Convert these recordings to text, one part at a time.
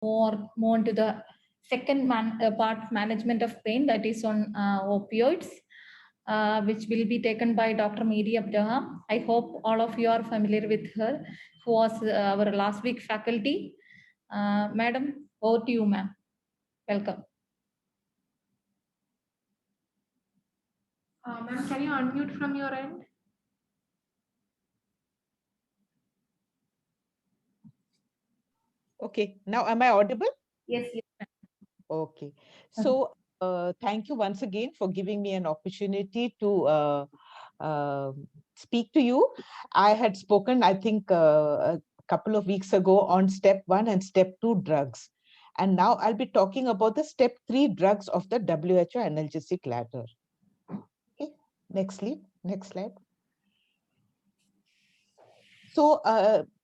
more on to the second part, management of pain, that is on opioids, which will be taken by Dr. Mary Abraham. I hope all of you are familiar with her, who was our last week faculty. Madam, over to you, ma'am. Welcome. Ma'am, can you unmute from your end? Okay, now am I audible? Yes, yes, ma'am. Okay, so thank you once again for giving me an opportunity to speak to you. I had spoken, I think, a couple of weeks ago on step 1 and step 2 drugs. And now I'll be talking about the step 3 drugs of the WHO analgesic ladder. Okay, next slide. So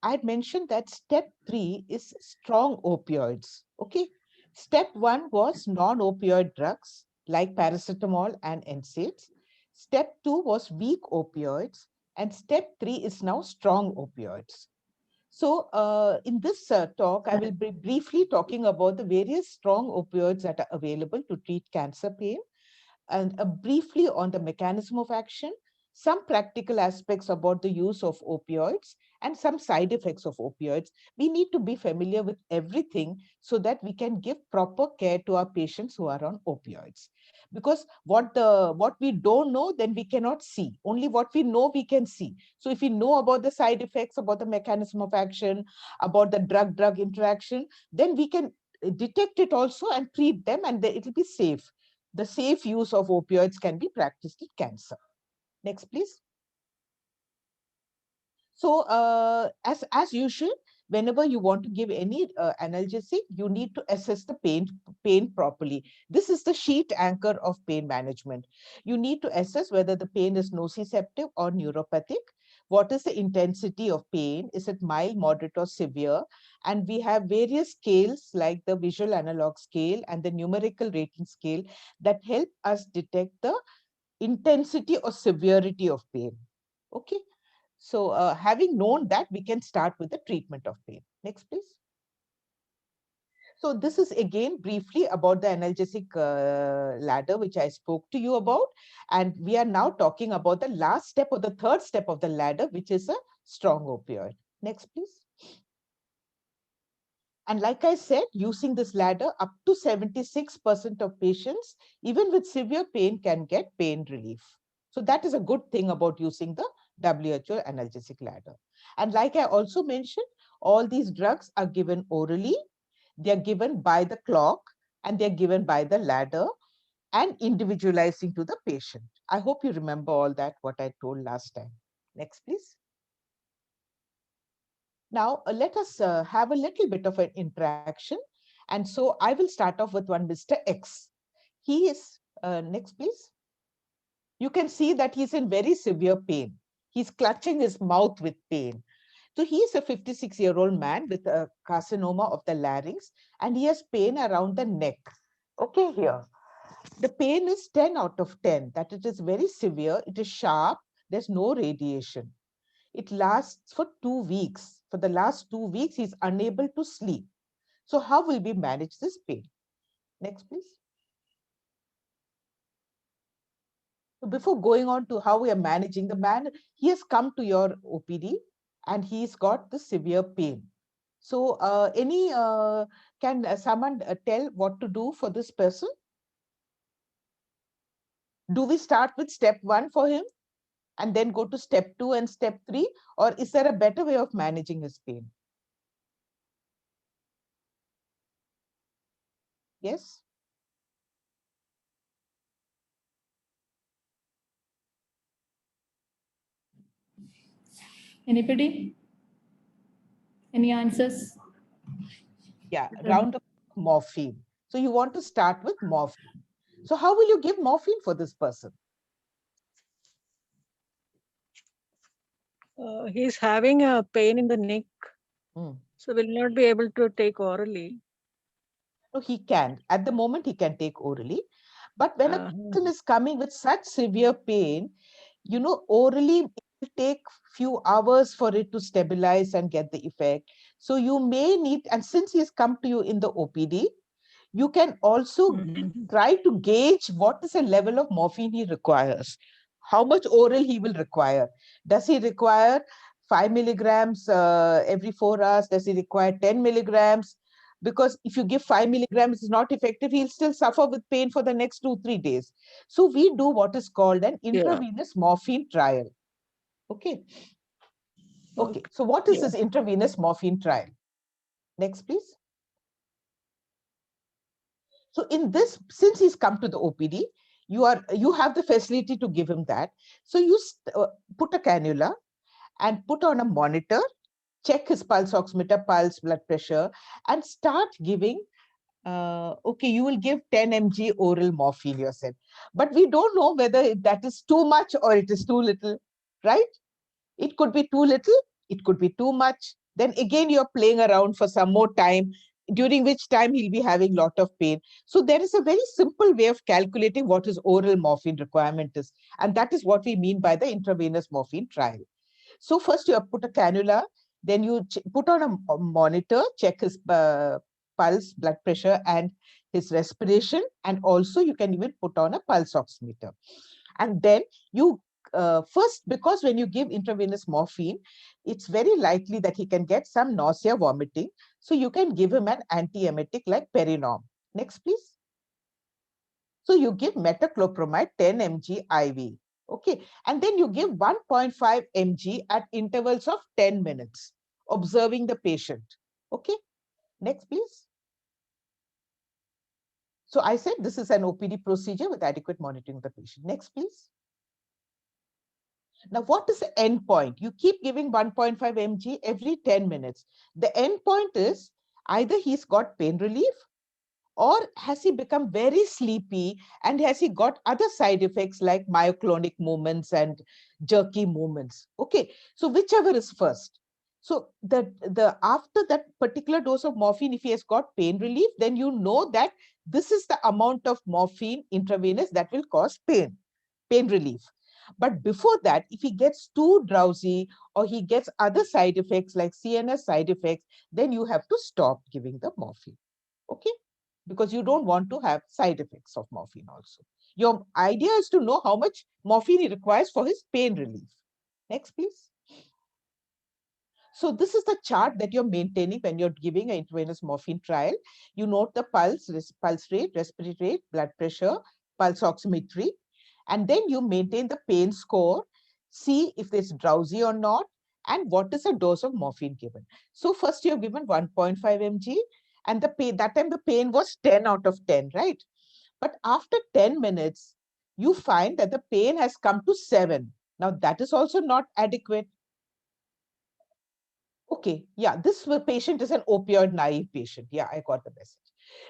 I'd mentioned that step 3 is strong opioids. Okay, step 1 was non-opioid drugs like paracetamol and NSAIDs. Step 2 was weak opioids, and step 3 is now strong opioids. So in this talk, I will be briefly talking about the various strong opioids that are available to treat cancer pain, and briefly on the mechanism of action, some practical aspects about the use of opioids, and some side effects of opioids. We need to be familiar with everything so that we can give proper care to our patients who are on opioids. Because what we don't know, then we cannot see. Only what we know, we can see. So if we know about the side effects, about the mechanism of action, about the drug-drug interaction, then we can detect it also and treat them, and it will be safe. The safe use of opioids can be practiced in cancer. Next, please. So as usual, whenever you want to give any analgesic, you need to assess the pain properly. This is the sheet anchor of pain management. You need to assess whether the pain is nociceptive or neuropathic. What is the intensity of pain? Is it mild, moderate, or severe? And we have various scales like the visual analog scale and the numerical rating scale that help us detect the intensity or severity of pain. Okay. So having known that, we can start with the treatment of pain. Next, please. So this is again briefly about the analgesic ladder, which I spoke to you about. And we are now talking about the last step or the third step of the ladder, which is a strong opioid. Next, please. And like I said, using this ladder, up to 76% of patients, even with severe pain, can get pain relief. So that is a good thing about using the WHO analgesic ladder. And like I also mentioned, all these drugs are given orally. They are given by the clock, and they're given by the ladder and individualizing to the patient. I hope you remember all that, what I told last time. Next, please. Now, let us have a little bit of an interaction. And so I will start off with one Mr. X. He is, next please. You can see that he's in very severe pain. He's clutching his mouth with pain. So he's a 56-year-old man with a carcinoma of the larynx, and he has pain around the neck. Okay, here. The pain is 10 out of 10, that it is very severe, it is sharp, there's no radiation. It lasts for 2 weeks. For the last 2 weeks, he's unable to sleep. So how will we manage this pain? Next, please. So before going on to how we are managing the man, he has come to your OPD and he's got the severe pain. So can someone tell what to do for this person? Do we start with step 1 for him and then go to step 2 and step 3? Or is there a better way of managing his pain? Yes? Anybody? Any answers? Yeah, round of morphine. So you want to start with morphine. So how will you give morphine for this person? He's having a pain in the neck, Hmm. so will not be able to take orally. No, he can. At the moment, he can take orally. But when a person is coming with such severe pain, orally it will take few hours for it to stabilize and get the effect. So you may need, and since he has come to you in the OPD, you can also try to gauge what is the level of morphine he requires, how much oral he will require. Does he require 5 milligrams every 4 hours? Does he require 10 milligrams? Because if you give 5 milligrams, it's not effective. He'll still suffer with pain for the next 2-3 days. So we do what is called an intravenous morphine trial. Okay. Okay. So what is this intravenous morphine trial? Next, please. So in this, since he's come to the OPD, you have the facility to give him that. So you put a cannula and put on a monitor, check his pulse oximeter, pulse, blood pressure, and start giving. Okay, you will give 10 mg oral morphine, you said, but we don't know whether that is too much or it is too little, right? It could be too little, it could be too much. Then again, you're playing around for some more time, during which time he'll be having a lot of pain. So there is a very simple way of calculating what his oral morphine requirement is. And that is what we mean by the intravenous morphine trial. So first you have put a cannula, then you put on a monitor, check his pulse, blood pressure, and his respiration. And also you can even put on a pulse oximeter. And then you first, because when you give intravenous morphine, it's very likely that he can get some nausea, vomiting. So you can give him an antiemetic like Perinorm. Next, please. So you give metoclopramide 10 mg IV. Okay. And then you give 1.5 mg at intervals of 10 minutes, observing the patient. Okay. Next, please. So I said this is an OPD procedure with adequate monitoring of the patient. Next, please. Now, what is the end point? You keep giving 1.5 mg every 10 minutes. The end point is either he's got pain relief, or has he become very sleepy, and has he got other side effects like myoclonic movements and jerky movements? Okay, so whichever is first. So after that particular dose of morphine, if he has got pain relief, then you know that this is the amount of morphine intravenous that will cause pain relief. But before that, if he gets too drowsy or he gets other side effects like CNS side effects, then you have to stop giving the morphine. Okay? Because you don't want to have side effects of morphine also. Your idea is to know how much morphine he requires for his pain relief. Next, please. So this is the chart that you're maintaining when you're giving an intravenous morphine trial. You note the pulse rate, respiratory rate, blood pressure, pulse oximetry, and then you maintain the pain score, see if it's drowsy or not, and what is the dose of morphine given. So first you're given 1.5 mg, and the pain, that time the pain was 10 out of 10, right? But after 10 minutes, you find that the pain has come to 7. Now that is also not adequate. Okay, yeah, this patient is an opioid naive patient. Yeah, I got the message.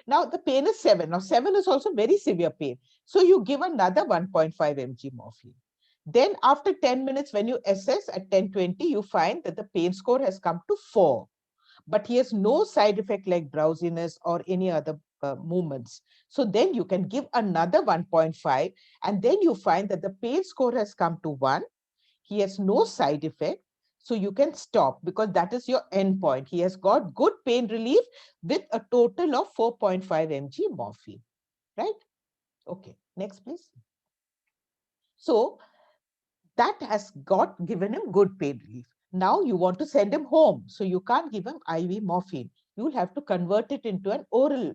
Now the pain is 7. Now 7 is also very severe pain. So you give another 1.5 mg morphine. Then after 10 minutes, when you assess at 10:20, you find that the pain score has come to 4. But he has no side effect like drowsiness or any other movements. So then you can give another 1.5, and then you find that the pain score has come to 1. He has no side effect. So you can stop because that is your end point. He has got good pain relief with a total of 4.5 mg morphine, right? Okay, next please. So that has given him good pain relief. Now you want to send him home. So you can't give him IV morphine. You will have to convert it into an oral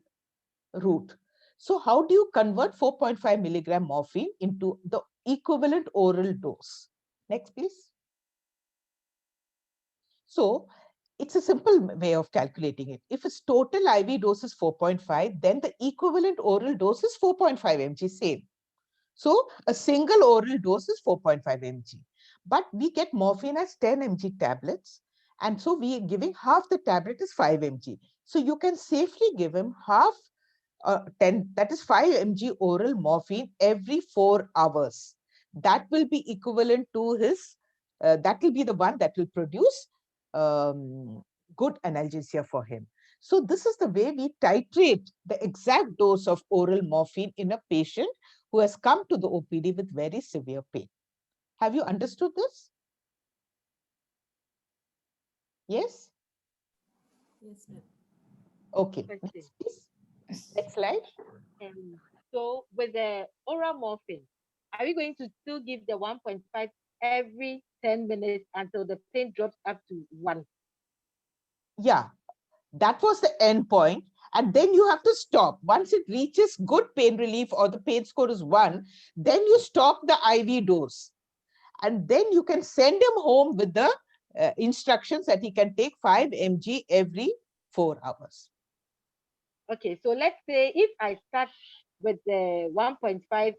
route. So how do you convert 4.5 milligram morphine into the equivalent oral dose? Next, please. So it's a simple way of calculating it. If its total IV dose is 4.5, then the equivalent oral dose is 4.5 mg, same. So a single oral dose is 4.5 mg. But we get morphine as 10 mg tablets. And so we are giving half the tablet is 5 mg. So you can safely give him half 10, that is 5 mg oral morphine every 4 hours. That will be equivalent to his, that will be the one that will produce good analgesia for him. So this is the way we titrate the exact dose of oral morphine in a patient who has come to the OPD with very severe pain. Have you understood this? Yes? Yes, ma'am. Okay, Question. next, please. Next slide. So with the oral morphine, are we going to still give the 1.5 every 10 minutes until the pain drops up to 1? Yeah, that was the end point. And then you have to stop. Once it reaches good pain relief or the pain score is 1, then you stop the IV dose. And then you can send him home with the instructions that he can take 5 mg every 4 hours. Okay, so let's say if I start with the 1.5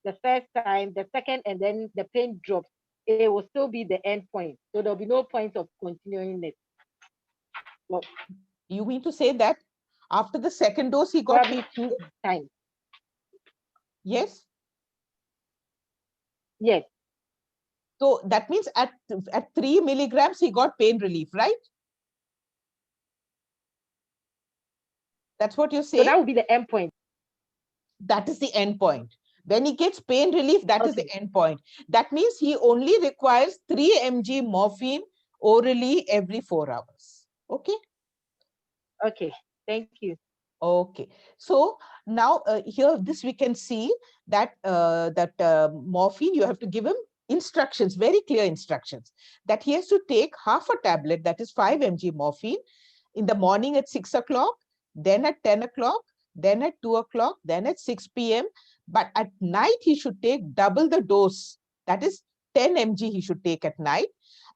the first time, the second, and then the pain drops, it will still be the end point. So there'll be no point of continuing it. Well, You mean to say that after the second dose, he got probably 2 times. Yes. Yes. So that means at 3 milligrams, he got pain relief, right? That's what you're So saying? that would be the end point. That is the end point. When he gets pain relief, that is the end point. That means he only requires 3 mg morphine orally every 4 hours. Okay? Okay, thank you. Okay. So now here, this we can see that morphine, you have to give him instructions, very clear instructions, that he has to take half a tablet, that is 5 mg morphine, in the morning at 6 o'clock, then at 10 o'clock, then at 2 o'clock, then at 6 p.m. But at night, he should take double the dose. That is 10 mg he should take at night.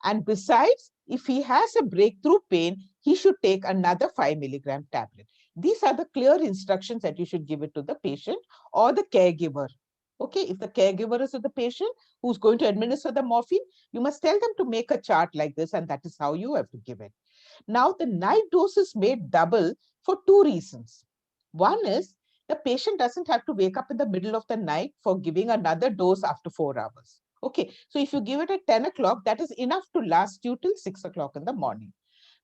And besides, if he has a breakthrough pain, he should take another 5 milligram tablet. These are the clear instructions that you should give it to the patient or the caregiver. Okay, if the caregiver is with the patient who's going to administer the morphine, you must tell them to make a chart like this, and that is how you have to give it. Now, the night dose is made double for 2 reasons. One is the patient doesn't have to wake up in the middle of the night for giving another dose after 4 hours. Okay, so if you give it at 10 o'clock, that is enough to last you till 6 o'clock in the morning.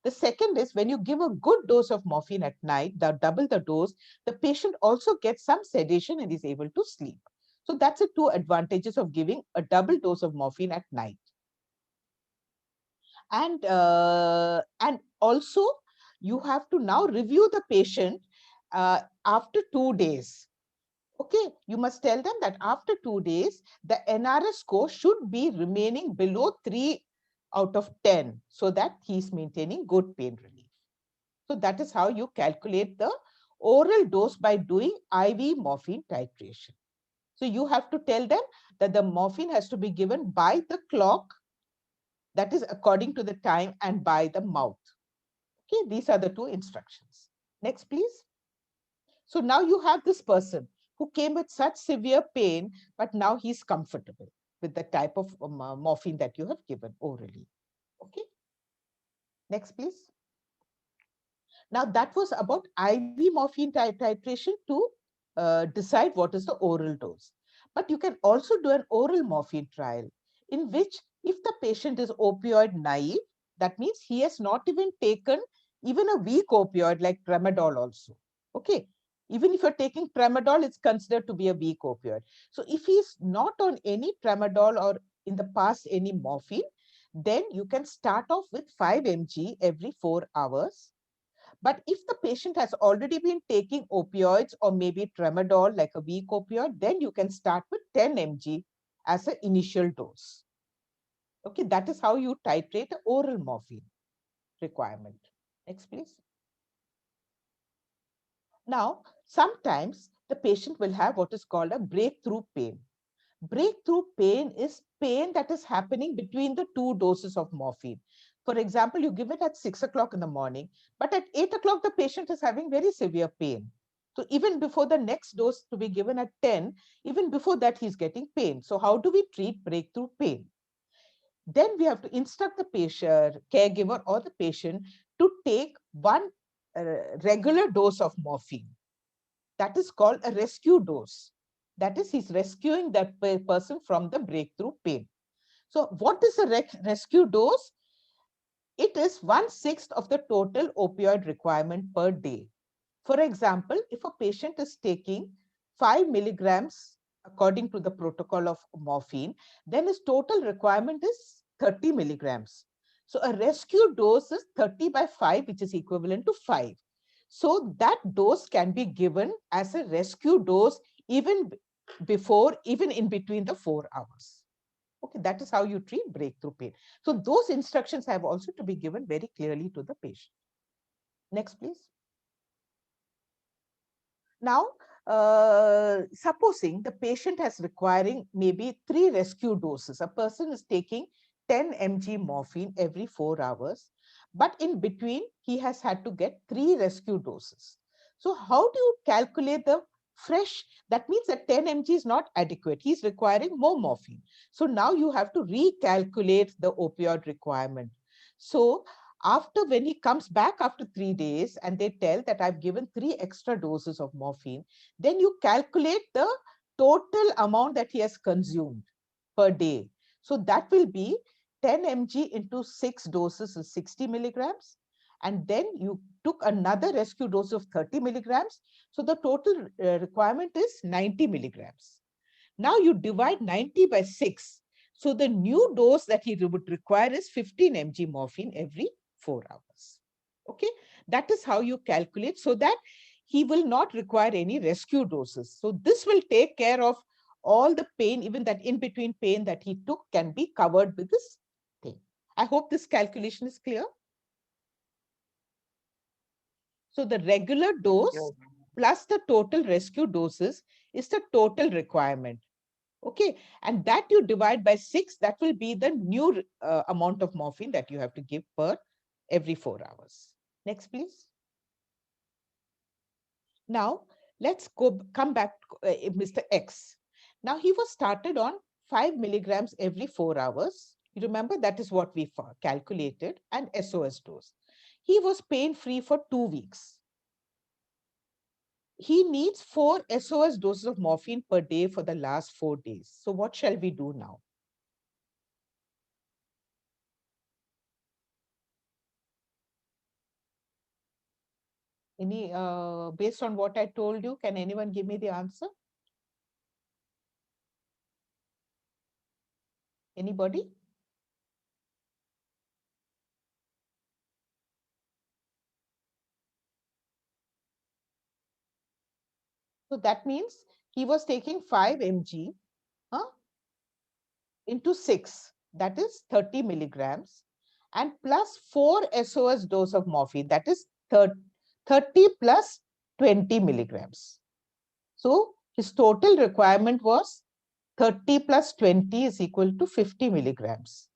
The second is when you give a good dose of morphine at night, double the dose, the patient also gets some sedation and is able to sleep. So that's the 2 advantages of giving a double dose of morphine at night. And also you have to now review the patient after 2 days. Okay, you must tell them that after 2 days, the NRS score should be remaining below 3 out of 10 so that he's maintaining good pain relief. So that is how you calculate the oral dose by doing IV morphine titration. So you have to tell them that the morphine has to be given by the clock, that is according to the time, and by the mouth. Okay, these are the 2 instructions. Next, please. So now you have this person who came with such severe pain, but now he's comfortable with the type of morphine that you have given orally. Okay. Next, please. Now that was about IV morphine titration to decide what is the oral dose. But you can also do an oral morphine trial in which if the patient is opioid naive, that means he has not even taken even a weak opioid like tramadol also. Okay. Even if you're taking tramadol, it's considered to be a weak opioid. So if he's not on any tramadol or in the past any morphine, then you can start off with 5 mg every 4 hours. But if the patient has already been taking opioids or maybe tramadol like a weak opioid, then you can start with 10 mg as an initial dose. Okay, that is how you titrate the oral morphine requirement. Next, please. Now, sometimes the patient will have what is called a breakthrough pain. Breakthrough pain is pain that is happening between the 2 doses of morphine. For example, you give it at 6 o'clock in the morning, but at 8 o'clock, the patient is having very severe pain. So even before the next dose to be given at 10, even before that, he's getting pain. So how do we treat breakthrough pain? Then we have to instruct the patient, caregiver or the patient to take one regular dose of morphine. That is called a rescue dose. That is, he's rescuing that person from the breakthrough pain. So what is a rescue dose? It is 1/6 of the total opioid requirement per day. For example, if a patient is taking 5 milligrams according to the protocol of morphine, then his total requirement is 30 milligrams. So a rescue dose is 30 by 5, which is equivalent to 5. So that dose can be given as a rescue dose even even in between the 4 hours. Okay, that is how you treat breakthrough pain. So those instructions have also to be given very clearly to the patient. Next, please. Now, supposing the patient has requiring maybe 3 rescue doses. A person is taking 10 mg morphine every 4 hours, but in between he has had to get 3 rescue doses. So how do you calculate the fresh? That means that 10 mg is not adequate. He's requiring more morphine. So now you have to recalculate the opioid requirement. So after, when he comes back after 3 days and they tell that I've given 3 extra doses of morphine, then you calculate the total amount that he has consumed per day. So that will be 10 mg into 6 doses is 60 milligrams. And then you took another rescue dose of 30 milligrams. So the total requirement is 90 milligrams. Now you divide 90 by 6. So the new dose that he would require is 15 mg morphine every 4 hours. Okay, that is how you calculate, so that he will not require any rescue doses. So this will take care of all the pain, even that in between pain that he took can be covered with this thing. I hope this calculation is clear. So the regular dose plus the total rescue doses is the total requirement. Okay, and that you divide by 6, that will be the new amount of morphine that you have to give per every 4 hours. Next, please. Now, let's come back to Mr. X. Now, he was started on 5 milligrams every 4 hours. You remember that is what we calculated, and SOS dose. He was pain-free for 2 weeks. He needs 4 SOS doses of morphine per day for the last 4 days. So what shall we do now? Based on what I told you, can anyone give me the answer? Anybody? So that means he was taking 5 mg into 6, that is 30 milligrams, and plus 4 SOS dose of morphine, that is 30 plus 20 milligrams. So his total requirement was 30 plus 20 is equal to 50 milligrams.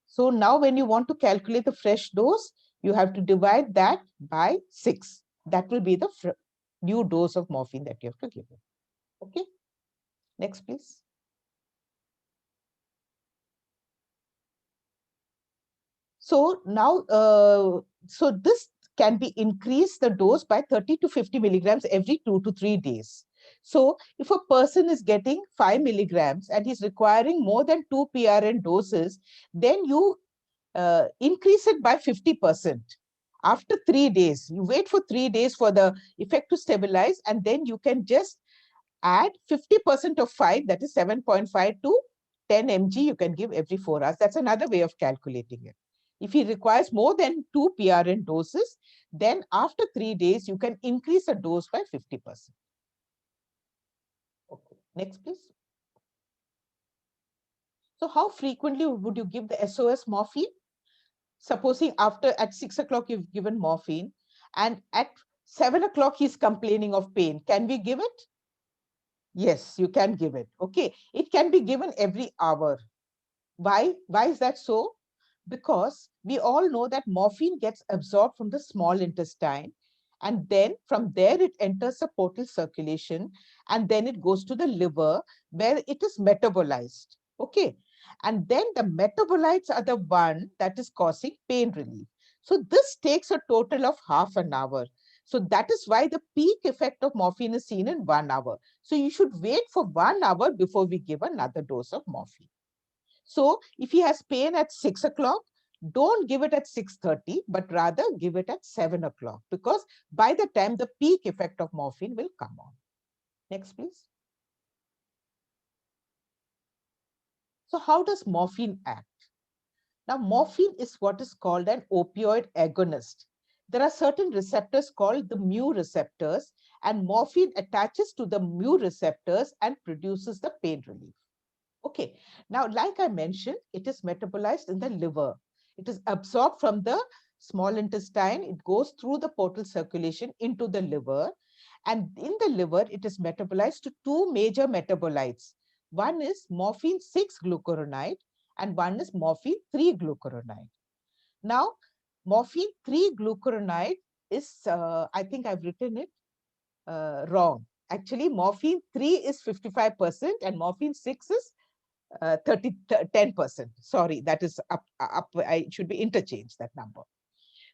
So now when you want to calculate the fresh dose, you have to divide that by 6. That will be the new dose of morphine that you have to give him. Okay. Next, please. So now, so this can be increased the dose by 30 to 50 milligrams every 2 to 3 days. So if a person is getting 5 milligrams and he's requiring more than 2 PRN doses, then you increase it by 50%. After 3 days, you wait for 3 days for the effect to stabilize, and then you can just add 50% of 5, that is 7.5 to 10 mg you can give every 4 hours. That's another way of calculating it. If he requires more than 2 PRN doses, then after 3 days, you can increase the dose by 50%. Okay. Next, please. So how frequently would you give the SOS morphine? Supposing at 6 o'clock, you've given morphine, and at 7 o'clock, he's complaining of pain. Can we give it? Yes, you can give it. Okay. It can be given every hour. Why is that so? Because we all know that morphine gets absorbed from the small intestine, and then from there it enters the portal circulation, and then it goes to the liver where it is metabolized. Okay. And then the metabolites are the one that is causing pain relief. So this takes a total of half an hour. So that is why the peak effect of morphine is seen in 1 hour. So you should wait for 1 hour before we give another dose of morphine. So if he has pain at 6 o'clock, don't give it at 6:30, but rather give it at 7 o'clock, because by the time the peak effect of morphine will come on. Next, please. So how does morphine act? Now, morphine is what is called an opioid agonist. There are certain receptors called the mu receptors, and morphine attaches to the mu receptors and produces the pain relief. Okay, now, like I mentioned, it is metabolized in the liver. It is absorbed from the small intestine. It goes through the portal circulation into the liver. And in the liver, it is metabolized to two major metabolites. One is morphine 6-glucuronide and one is morphine 3-glucuronide. Now, morphine 3-glucuronide is, I think I've written it wrong. Actually, morphine 3 is 55% and morphine 6 is 10%. Sorry, that is up. I should be interchanged that number.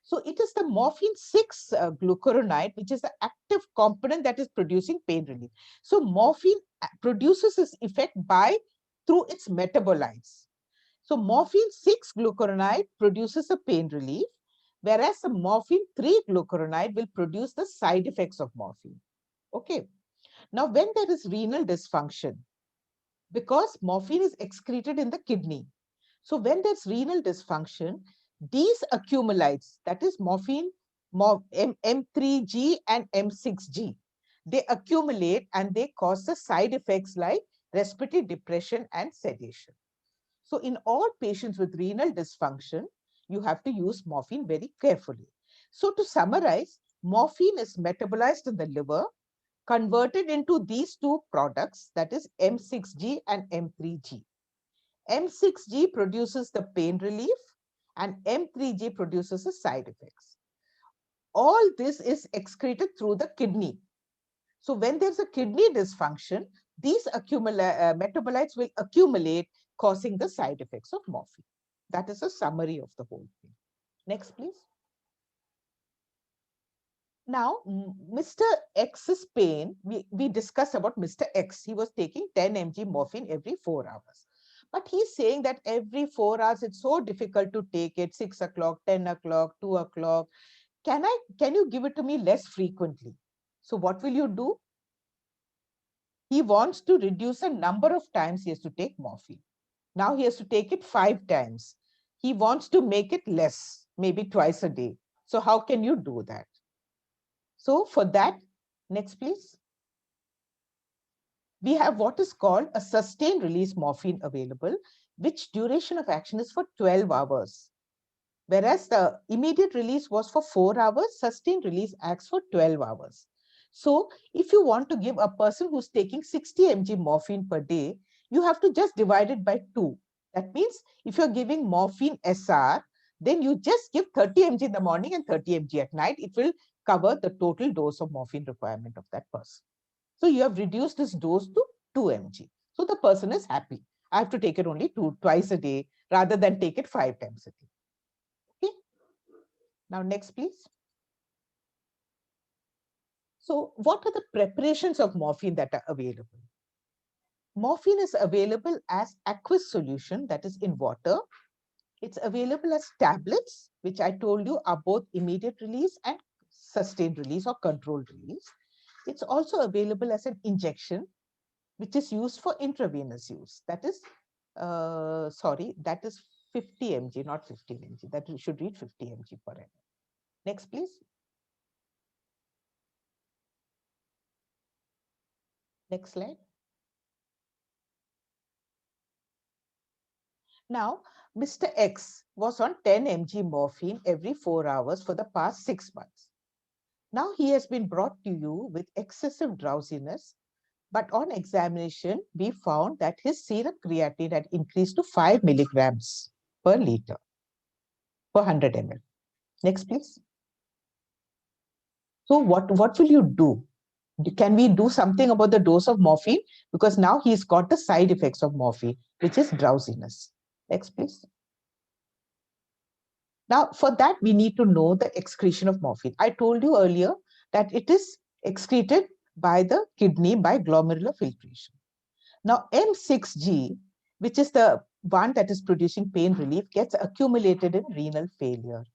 So it is the morphine 6-glucuronide, which is the active component that is producing pain relief. So morphine produces its effect through its metabolites. So morphine 6-glucuronide produces a pain relief, whereas the morphine 3-glucuronide will produce the side effects of morphine. Okay. Now, when there is renal dysfunction, because morphine is excreted in the kidney. So when there's renal dysfunction, these accumulates, that is morphine, M3G and M6G, they accumulate and they cause the side effects like respiratory depression and sedation. So in all patients with renal dysfunction, you have to use morphine very carefully. So to summarize, morphine is metabolized in the liver, converted into these two products, that is M6G and M3G. M6G produces the pain relief and M3G produces the side effects. All this is excreted through the kidney. So when there's a kidney dysfunction, these metabolites will accumulate, causing the side effects of morphine. That is a summary of the whole thing. Next, please. Now, Mr. X's pain, we discussed about Mr. X. He was taking 10 mg morphine every 4 hours. But he's saying that every 4 hours, it's so difficult to take it, 6 o'clock, 10 o'clock, 2 o'clock. Can you give it to me less frequently? So what will you do? He wants to reduce the number of times he has to take morphine. Now he has to take it 5 times. He wants to make it less, maybe twice a day. So how can you do that? So for that, next please. We have what is called a sustained release morphine available, which duration of action is for 12 hours. Whereas the immediate release was for 4 hours, sustained release acts for 12 hours. So if you want to give a person who's taking 60 mg morphine per day, you have to just divide it by 2. That means if you're giving morphine SR, then you just give 30 mg in the morning and 30 mg at night. It will cover the total dose of morphine requirement of that person. So you have reduced this dose to 2 mg. So the person is happy. I have to take it only twice a day rather than take it 5 times a day. Okay. Now next, please. So what are the preparations of morphine that are available? Morphine is available as aqueous solution, that is in water. It's available as tablets, which I told you are both immediate release and sustained release or controlled release. It's also available as an injection, which is used for intravenous use. That is, that is 50 mg, not 15 mg. That you should read 50 mg per ml. Next, please. Next slide. Now, Mr. X was on 10 mg morphine every 4 hours for the past 6 months. Now he has been brought to you with excessive drowsiness, but on examination, we found that his serum creatinine had increased to 5 milligrams per liter per 100 ml. Next, please. So what will you do? Can we do something about the dose of morphine? Because now he's got the side effects of morphine, which is drowsiness. Next, please. Now, for that, we need to know the excretion of morphine. I told you earlier that it is excreted by the kidney by glomerular filtration. Now, M6G, which is the one that is producing pain relief, gets accumulated in renal failure.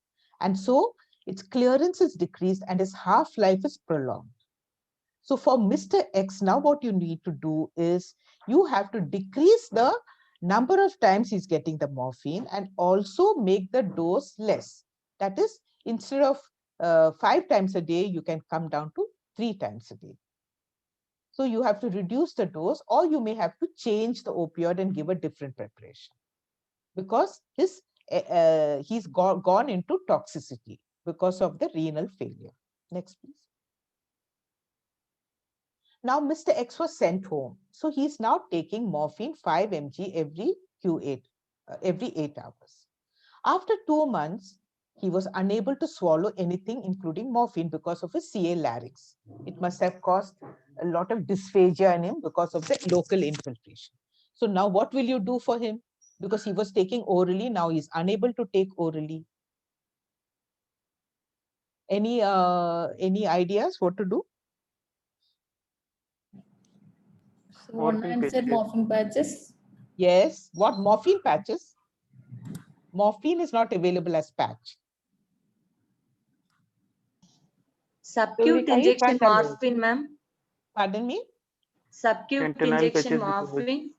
And so its clearance is decreased and its half-life is prolonged. So for Mr. X, now what you need to do is you have to decrease the number of times he's getting the morphine, and also make the dose less. That is, instead of 5 times a day, you can come down to 3 times a day. So you have to reduce the dose, or you may have to change the opioid and give a different preparation, because he's gone into toxicity because of the renal failure. Next, please. Now, Mr. X was sent home. So he's now taking morphine 5 mg every every 8 hours. After 2 months, he was unable to swallow anything, including morphine, because of his CA larynx. It must have caused a lot of dysphagia in him because of the local infiltration. So now what will you do for him? Because he was taking orally, now he's unable to take orally. Any ideas what to do? So one Morphine answer, patches. morphine patches. Yes. What morphine patches? Morphine is not available as patch. Subcute can you injection further- morphine, ma'am. Pardon me? Subcute Fentanyl injection patches because- morphine.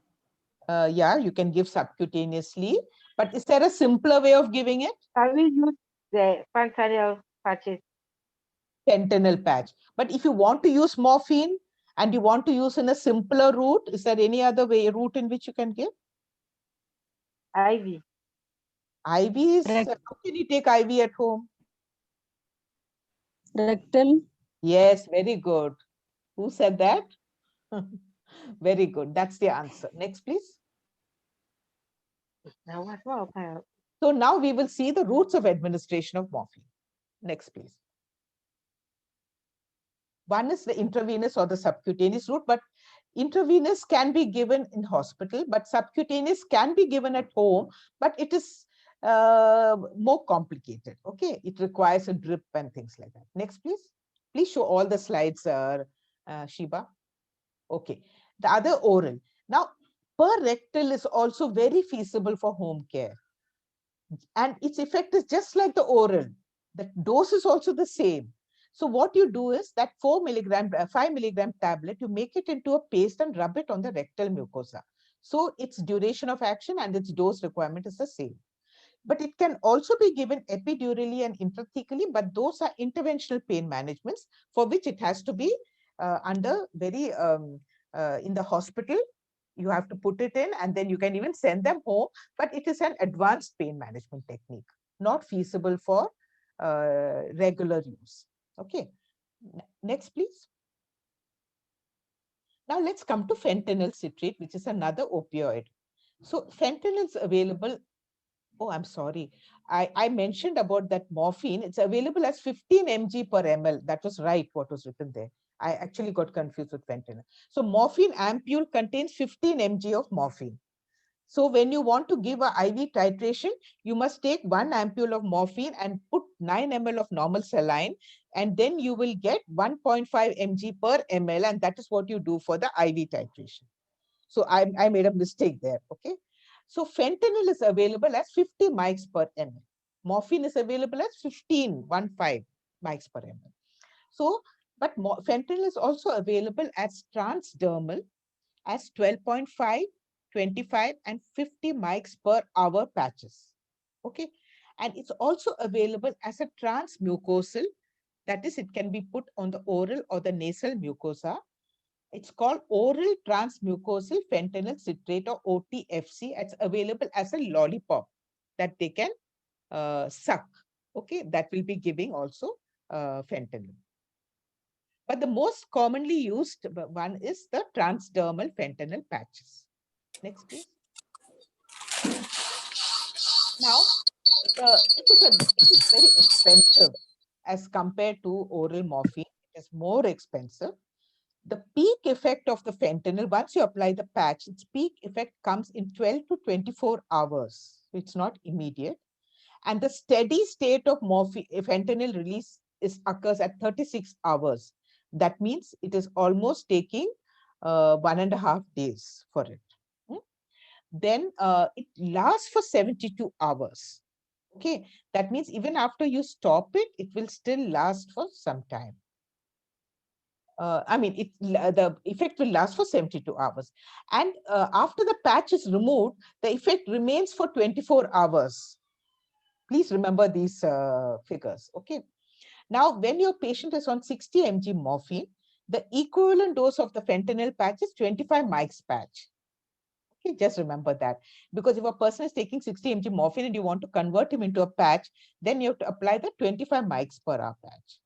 Yeah, you can give subcutaneously, but is there a simpler way of giving it? Can we use the fentanyl patches? Fentanyl patch. But if you want to use morphine and you want to use in a simpler route, is there any other route in which you can give? IV. IV is, how can you take IV at home? Rectal. Yes, very good. Who said that? Very good. That's the answer. Next, please. Now what? So now we will see the routes of administration of morphine. Next, please. One is the intravenous or the subcutaneous route, but intravenous can be given in hospital, but subcutaneous can be given at home, but it is more complicated. Okay, it requires a drip and things like that. Next, please. Please show all the slides, Shiba. Okay, the other oral. Now, per rectal is also very feasible for home care, and its effect is just like the oral. The dose is also the same. So what you do is that 4 milligram, 5 milligram tablet, you make it into a paste and rub it on the rectal mucosa. So its duration of action and its dose requirement is the same. But it can also be given epidurally and intrathecally, but those are interventional pain managements for which it has to be under very, in the hospital. You have to put it in and then you can even send them home, but it is an advanced pain management technique, not feasible for regular use. Okay, next, please. Now let's come to fentanyl citrate, which is another opioid. So fentanyl is available. Oh, I'm sorry. I mentioned about that morphine. It's available as 15 mg per ml. That was right, what was written there. I actually got confused with fentanyl. So morphine ampule contains 15 mg of morphine. So when you want to give a IV titration, you must take 1 ampule of morphine and put 9 ml of normal saline, and then you will get 1.5 mg per ml, and that is what you do for the IV titration. So I made a mistake there, okay? So fentanyl is available as 50 mics per ml. Morphine is available as 15 mics per ml. So, but fentanyl is also available as transdermal as 12.5, 25 and 50 mics per hour patches. Okay. And it's also available as a transmucosal. That is, it can be put on the oral or the nasal mucosa. It's called oral transmucosal fentanyl citrate or OTFC. It's available as a lollipop that they can suck. Okay, that will be giving also fentanyl. But the most commonly used one is the transdermal fentanyl patches. Next, please. Now, it is very expensive as compared to oral morphine. It is more expensive. The peak effect of the fentanyl, once you apply the patch, its peak effect comes in 12 to 24 hours. It's not immediate. And the steady state of fentanyl release occurs at 36 hours. That means it is almost taking 1.5 days for it. Then it lasts for 72 hours. Okay, that means even after you stop it, it will still last for some time. I mean, the effect will last for 72 hours. And after the patch is removed, the effect remains for 24 hours. Please remember these figures, okay? Now, when your patient is on 60 mg morphine, the equivalent dose of the fentanyl patch is 25 mics patch. Okay, just remember that. Because if a person is taking 60 mg morphine and you want to convert him into a patch, then you have to apply the 25 mics per hour patch.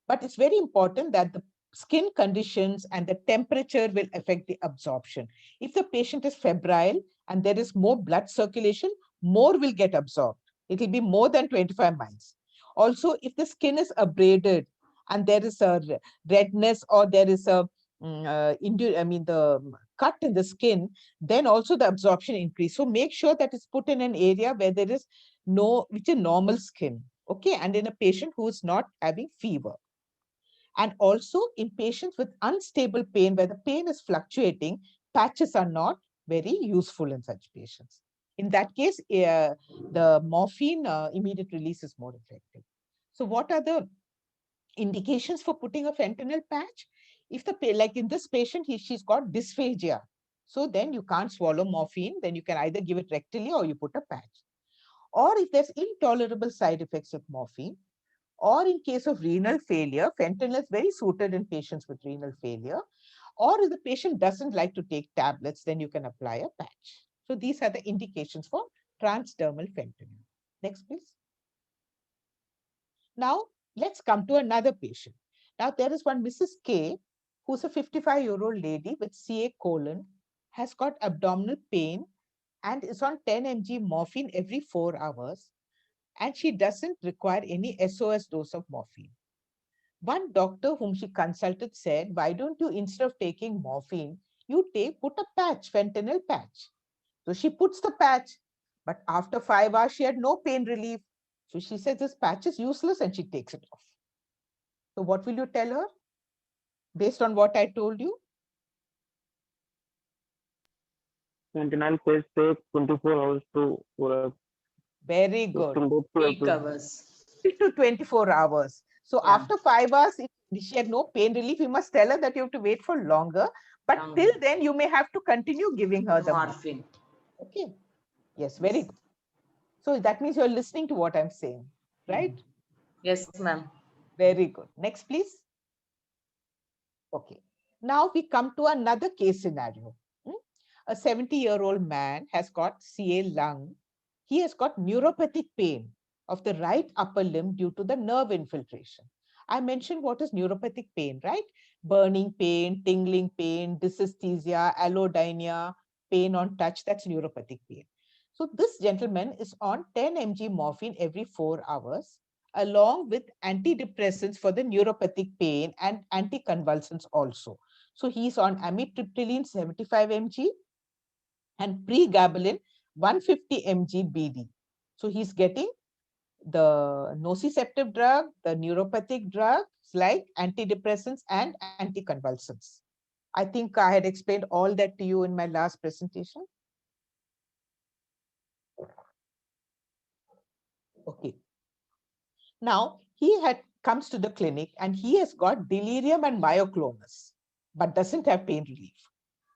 But it's very important that the skin conditions and the temperature will affect the absorption. If the patient is febrile and there is more blood circulation, more will get absorbed. It will be more than 25 mics. Also, if the skin is abraded and there is a redness or there is a the cut in the skin, then also the absorption increase. So make sure that it's put in an area where there is which is normal skin, okay, and in a patient who is not having fever. And also in patients with unstable pain, where the pain is fluctuating, patches are not very useful in such patients. In that case, the morphine immediate release is more effective. So what are the indications for putting a fentanyl patch? If like in this patient, she's got dysphagia. So then you can't swallow morphine, then you can either give it rectally or you put a patch. Or if there's intolerable side effects of morphine, or in case of renal failure, fentanyl is very suited in patients with renal failure. Or if the patient doesn't like to take tablets, then you can apply a patch. So these are the indications for transdermal fentanyl. Next, please. Now, let's come to another patient. Now, there is one Mrs. K, who's a 55-year-old lady with CA colon, has got abdominal pain and is on 10 mg morphine every 4 hours. And she doesn't require any SOS dose of morphine. One doctor whom she consulted said, why don't you, instead of taking morphine, put a patch, fentanyl patch. So she puts the patch, but after 5 hours, she had no pain relief. So she said, this patch is useless, and she takes it off. So what will you tell her based on what I told you? Fentanyl patch takes 24 hours to work. Very good. 8 hours. To 24 hours. So Yeah. after 5 hours, if she had no pain relief, you must tell her that you have to wait for longer. But Longer. till then, you may have to continue giving her the Morphine. Okay. Yes, very good. So that means you're listening to what I'm saying, right? Yes, ma'am. Very good. Next, please. Okay. Now we come to another case scenario. A 70-year-old man has got CA lung. He has got neuropathic pain of the right upper limb due to the nerve infiltration. I mentioned what is neuropathic pain, right? Burning pain, tingling pain, dysesthesia, allodynia, pain on touch, that's neuropathic pain. So this gentleman is on 10 mg morphine every 4 hours, along with antidepressants for the neuropathic pain and anticonvulsants also. So he's on amitriptyline 75 mg and pregabalin 150 mg BD. So he's getting the nociceptive drug, the neuropathic drugs like antidepressants and anticonvulsants. I think I had explained all that to you in my last presentation. Okay. Now, he comes to the clinic and he has got delirium and myoclonus, but doesn't have pain relief.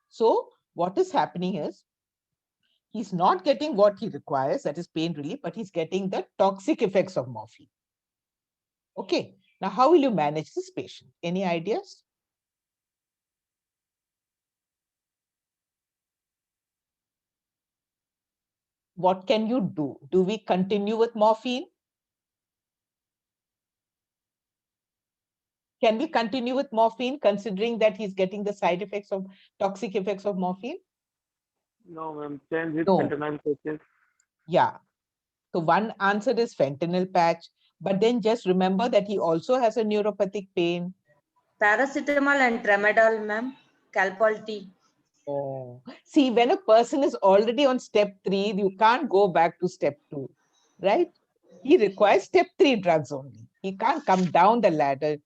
So what is happening is, he's not getting what he requires, that is pain relief, but he's getting the toxic effects of morphine. Okay, now how will you manage this patient? Any ideas? What can you do? Do we continue with morphine? Can we continue with morphine considering that he's getting the side effects of toxic effects of morphine? No, ma'am. Change with No. fentanyl patches. Yeah. So one answer is fentanyl patch, but then just remember that he also has a neuropathic pain. Paracetamol and tramadol, ma'am. Calpol T. Oh, see, when a person is already on step 3, you can't go back to step 2, right? He requires step 3 drugs only. He can't come down the ladder.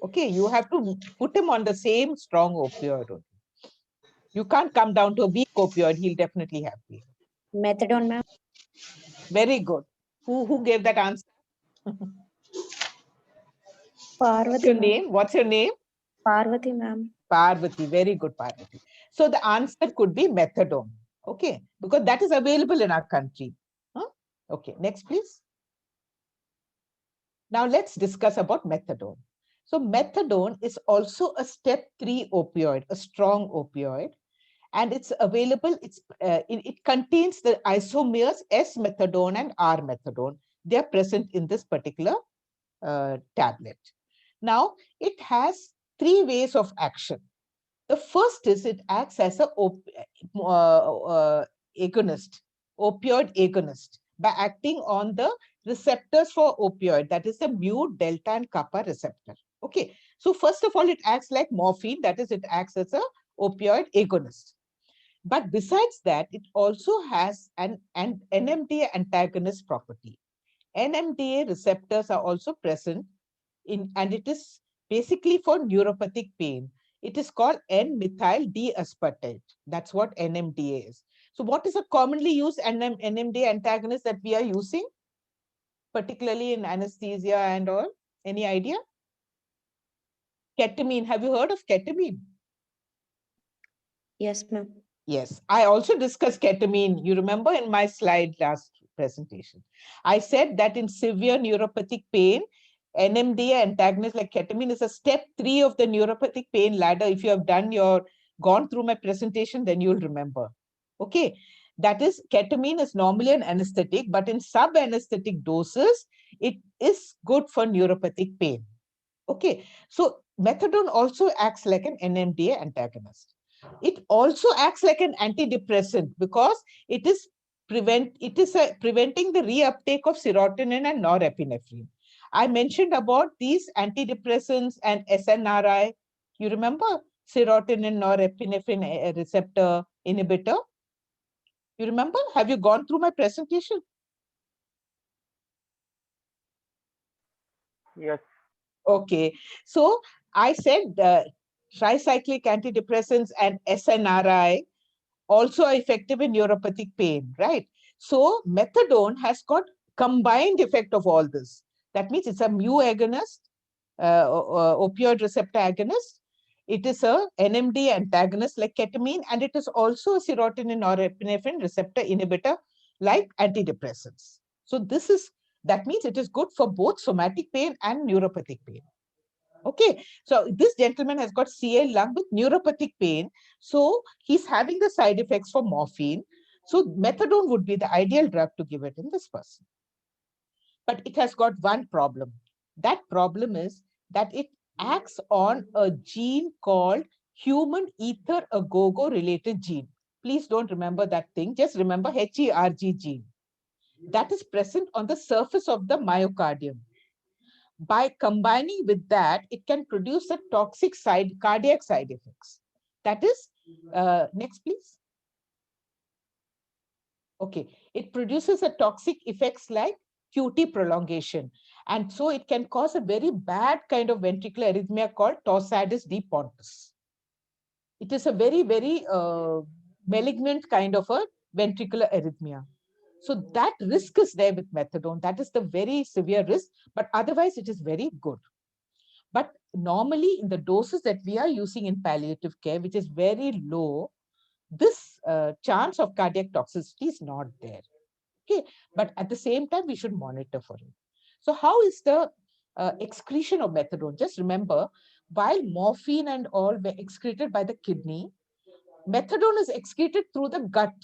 Okay, you have to put him on the same strong opioid only. You can't come down to a weak opioid. He'll definitely have pain. Methadone, ma'am. Very good. Who gave that answer? What's Parvati, your ma'am. name? What's your name? Parvati, ma'am. Parvati, very good, Parvati. So the answer could be methadone. Okay, because that is available in our country. Huh? Okay, next, please. Now let's discuss about methadone. So methadone is also a step 3 opioid, a strong opioid, and it's available. It contains the isomers S-methadone and R-methadone. They are present in this particular tablet. Now it has 3 ways of action. The first is it acts as a agonist, opioid agonist, by acting on the receptors for opioid, that is the mu, delta, and kappa receptor. Okay, so first of all, it acts like morphine, that is, it acts as a opioid agonist. But besides that, it also has an NMDA antagonist property. NMDA receptors are also present and it is basically for neuropathic pain. It is called N-methyl D-aspartate. That's what NMDA is. So what is a commonly used NMDA antagonist that we are using, particularly in anesthesia and all? Any idea? Ketamine. Have you heard of ketamine? Yes, ma'am. Yes, I also discussed ketamine. You remember in my slide last presentation, I said that in severe neuropathic pain, NMDA antagonist like ketamine is a step 3 of the neuropathic pain ladder. If you have gone through my presentation, then you'll remember. Okay, that is, ketamine is normally an anesthetic, but in sub-anesthetic doses, it is good for neuropathic pain. Okay, so methadone also acts like an NMDA antagonist. It also acts like an antidepressant because it is preventing the reuptake of serotonin and norepinephrine. I mentioned about these antidepressants and SNRI. You remember serotonin norepinephrine receptor inhibitor? You remember? Have you gone through my presentation? Yes. Okay, so I said tricyclic antidepressants and SNRI also are effective in neuropathic pain, right? So methadone has got combined effect of all this. That means it's a mu agonist, opioid receptor agonist. It is a NMDA antagonist like ketamine, and it is also a serotonin norepinephrine receptor inhibitor like antidepressants. So that means it is good for both somatic pain and neuropathic pain. Okay, so this gentleman has got CA lung with neuropathic pain. So he's having the side effects for morphine. So methadone would be the ideal drug to give it in this person. But it has got one problem. That problem is that it acts on a gene called human ether agogo related gene. Please don't remember that thing. Just remember HERG gene. That is present on the surface of the myocardium. By combining with that, it can produce a toxic cardiac side effects. That is, next please. Okay, it produces a toxic effects like QT prolongation. And so it can cause a very bad kind of ventricular arrhythmia called torsades de pontis. It is a very, very malignant kind of a ventricular arrhythmia. So that risk is there with methadone. That is the very severe risk, but otherwise it is very good. But normally in the doses that we are using in palliative care, which is very low, this chance of cardiac toxicity is not there. Okay, but at the same time, we should monitor for it. So how is the excretion of methadone? Just remember, while morphine and all were excreted by the kidney, methadone is excreted through the gut.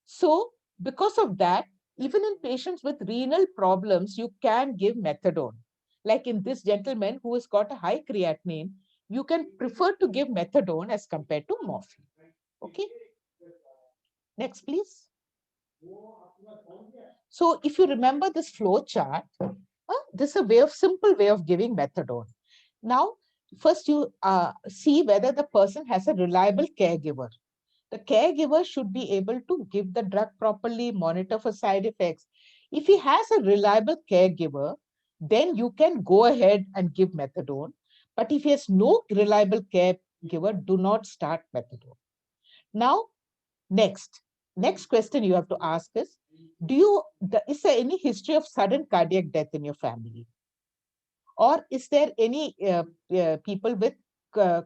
So because of that, even in patients with renal problems, you can give methadone. Like in this gentleman who has got a high creatinine, you can prefer to give methadone as compared to morphine. Okay. Next, please. So if you remember this flow chart, this is a simple way of giving methadone. Now, first you see whether the person has a reliable caregiver. The caregiver should be able to give the drug properly, monitor for side effects. If he has a reliable caregiver, then you can go ahead and give methadone. But if he has no reliable caregiver, do not start methadone. Now, next question you have to ask is, is there any history of sudden cardiac death in your family? Or is there any people with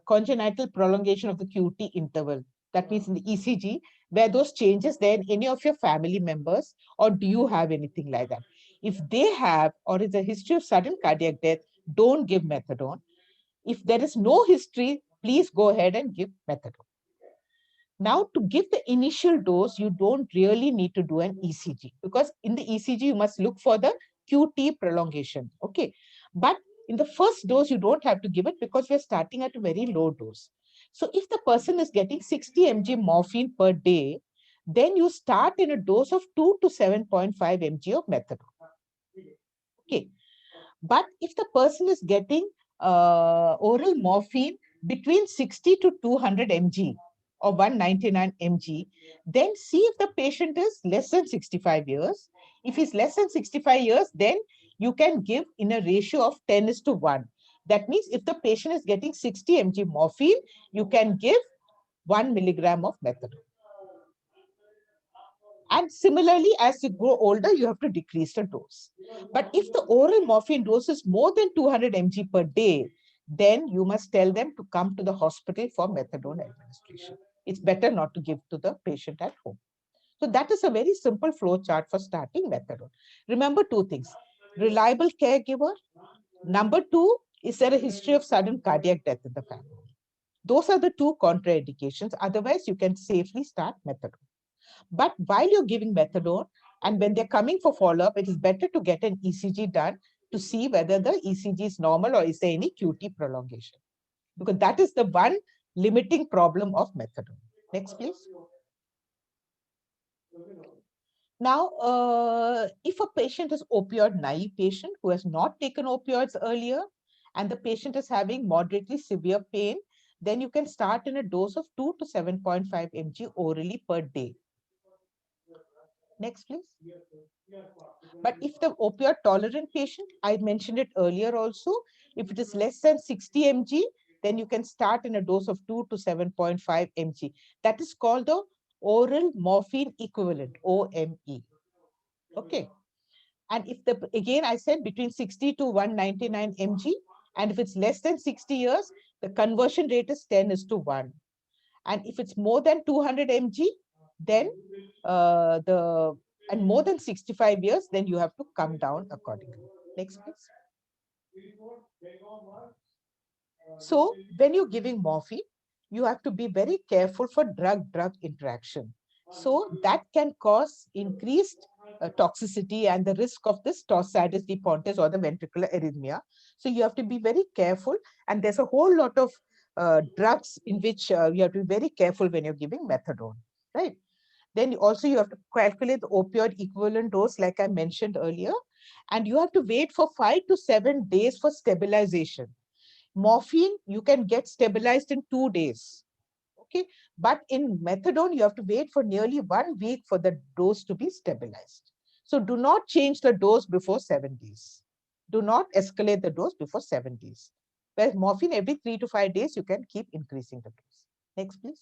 congenital prolongation of the QT interval. That means in the ECG, where those changes there in any of your family members, or do you have anything like that? If they have, or is a history of sudden cardiac death, don't give methadone. If there is no history, please go ahead and give methadone. Now, to give the initial dose, you don't really need to do an ECG, because in the ECG, you must look for the QT prolongation. Okay. But in the first dose, you don't have to give it because we're starting at a very low dose. So if the person is getting 60 mg morphine per day, then you start in a dose of 2 to 7.5 mg of methadone. Okay. But if the person is getting oral morphine between 60 to 200 mg or 199 mg, then see if the patient is less than 65 years. If he's less than 65 years, then you can give in a ratio of 10:1. That means if the patient is getting 60 mg morphine, you can give 1 milligram of methadone. And similarly, as you grow older, you have to decrease the dose. But if the oral morphine dose is more than 200 mg per day, then you must tell them to come to the hospital for methadone administration. It's better not to give to the patient at home. So that is a very simple flow chart for starting methadone. Remember two things: reliable caregiver. Number two, is there a history of sudden cardiac death in the family? Those are the two contraindications. Otherwise, you can safely start methadone. But while you're giving methadone, and when they're coming for follow-up, it is better to get an ECG done to see whether the ECG is normal or is there any QT prolongation. Because that is the one limiting problem of methadone. Next, please. Now, if a patient is opioid naive patient who has not taken opioids earlier, and the patient is having moderately severe pain, then you can start in a dose of 2 to 7.5 mg orally per day. Next, please. But if the opioid tolerant patient, I mentioned it earlier also, if it is less than 60 mg, then you can start in a dose of 2 to 7.5 mg. That is called the oral morphine equivalent, OME. Okay. And if the, again, I said between 60 to 199 mg, and if it's less than 60 years, the conversion rate is 10:1. And if it's more than 200 mg, then and more than 65 years, then you have to come down accordingly. Next, please. So when you're giving morphine, you have to be very careful for drug-drug interaction. So that can cause increased toxicity and the risk of this torsades de Pontes or the ventricular arrhythmia. So you have to be very careful. And there's a whole lot of drugs in which you have to be very careful when you're giving methadone, right? Then also you have to calculate the opioid equivalent dose, like I mentioned earlier, and you have to wait for 5 to 7 days for stabilization. Morphine, you can get stabilized in 2 days. Okay, but in methadone, you have to wait for nearly 1 week for the dose to be stabilized. So do not change the dose before 7 days. Do not escalate the dose before 7 days. Whereas morphine, every 3 to 5 days, you can keep increasing the dose. Next, please.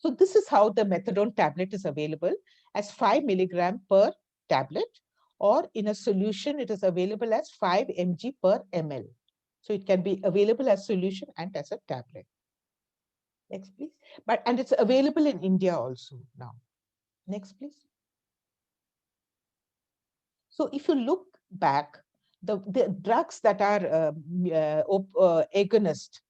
So this is how the methadone tablet is available as 5 milligram per tablet, or in a solution, it is available as 5 mg per ml. So it can be available as solution and as a tablet. Next, please. And it's available in India also now. Next, please. So if you look back, the drugs that are agonist,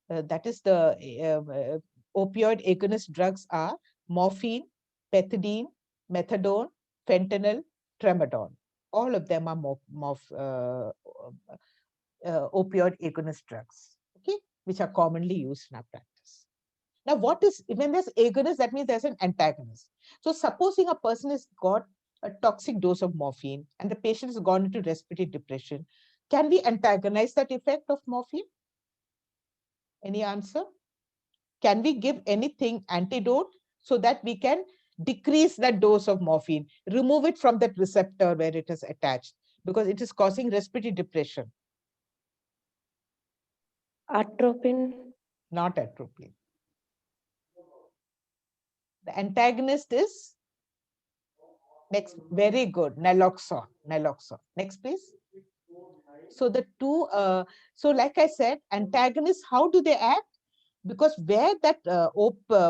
that is the opioid agonist drugs are morphine, pethidine, methadone, fentanyl, tramadol. All of them are opioid agonist drugs, okay, which are commonly used in our practice. Now, what is, when there's agonist, that means there's an antagonist. So supposing a person has got a toxic dose of morphine and the patient has gone into respiratory depression, can we antagonize that effect of morphine? Any answer? Can we give anything antidote so that we can decrease that dose of morphine, remove it from that receptor where it is attached, because it is causing respiratory depression? Atropine. Not atropine. The antagonist is, next, very good, naloxone. Naloxone. Next, please. So the two, so like I said, antagonists, how do they act? Because where that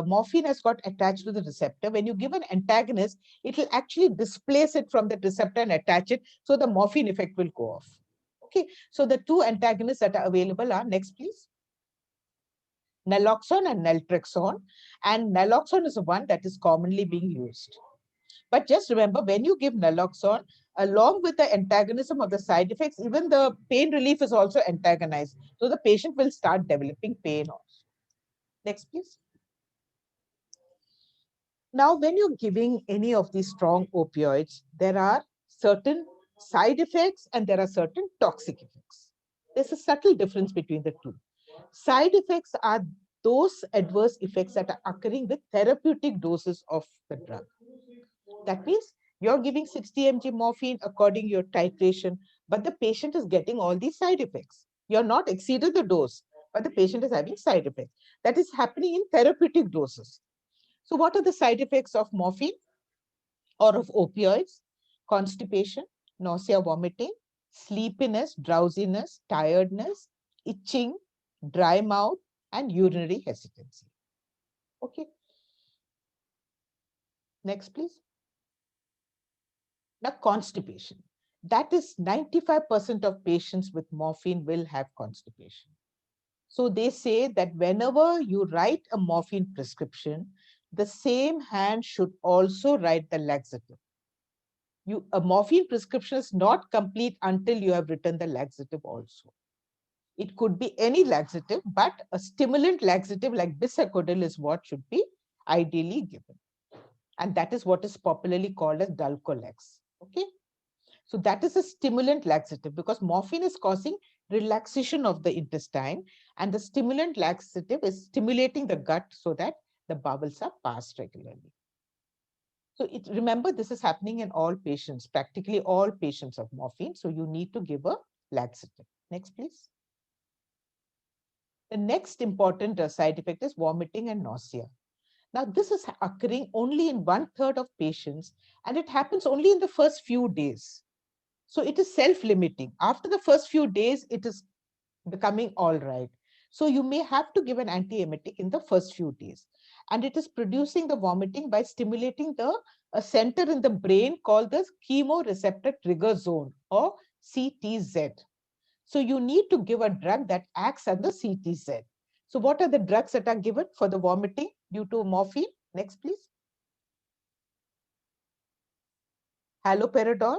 morphine has got attached to the receptor, when you give an antagonist, it will actually displace it from the receptor and attach it. So the morphine effect will go off. Okay, so the two antagonists that are available are, next please, naloxone and naltrexone. And naloxone is the one that is commonly being used. But just remember, when you give naloxone, along with the antagonism of the side effects, even the pain relief is also antagonized. So the patient will start developing pain also. Next, please. Now, when you're giving any of these strong opioids, there are certain side effects and there are certain toxic effects. There's a subtle difference between the two. Side effects are those adverse effects that are occurring with therapeutic doses of the drug. That means you're giving 60 mg morphine according to your titration, but the patient is getting all these side effects. You're not exceeded the dose, but the patient is having side effects. That is happening in therapeutic doses. So what are the side effects of morphine or of opioids? Constipation, nausea, vomiting, sleepiness, drowsiness, tiredness, itching, dry mouth, and urinary hesitancy. Okay. Next, please. Now, constipation. That is 95% of patients with morphine will have constipation. So they say that whenever you write a morphine prescription, the same hand should also write the laxative. A morphine prescription is not complete until you have written the laxative also. It could be any laxative, but a stimulant laxative like bisacodyl is what should be ideally given. And that is what is popularly called as Dulcolax. Okay. So that is a stimulant laxative because morphine is causing relaxation of the intestine and the stimulant laxative is stimulating the gut so that the bowels are passed regularly. So remember, this is happening in all patients, practically all patients of morphine. So you need to give a laxative. Next, please. The next important side effect is vomiting and nausea. Now, this is occurring only in 1/3 of patients, and it happens only in the first few days. So it is self-limiting. After the first few days, it is becoming all right. So you may have to give an antiemetic in the first few days. And it is producing the vomiting by stimulating a center in the brain called the chemoreceptor trigger zone or CTZ. So you need to give a drug that acts on the CTZ. So what are the drugs that are given for the vomiting due to morphine? Next, please. Haloperidol,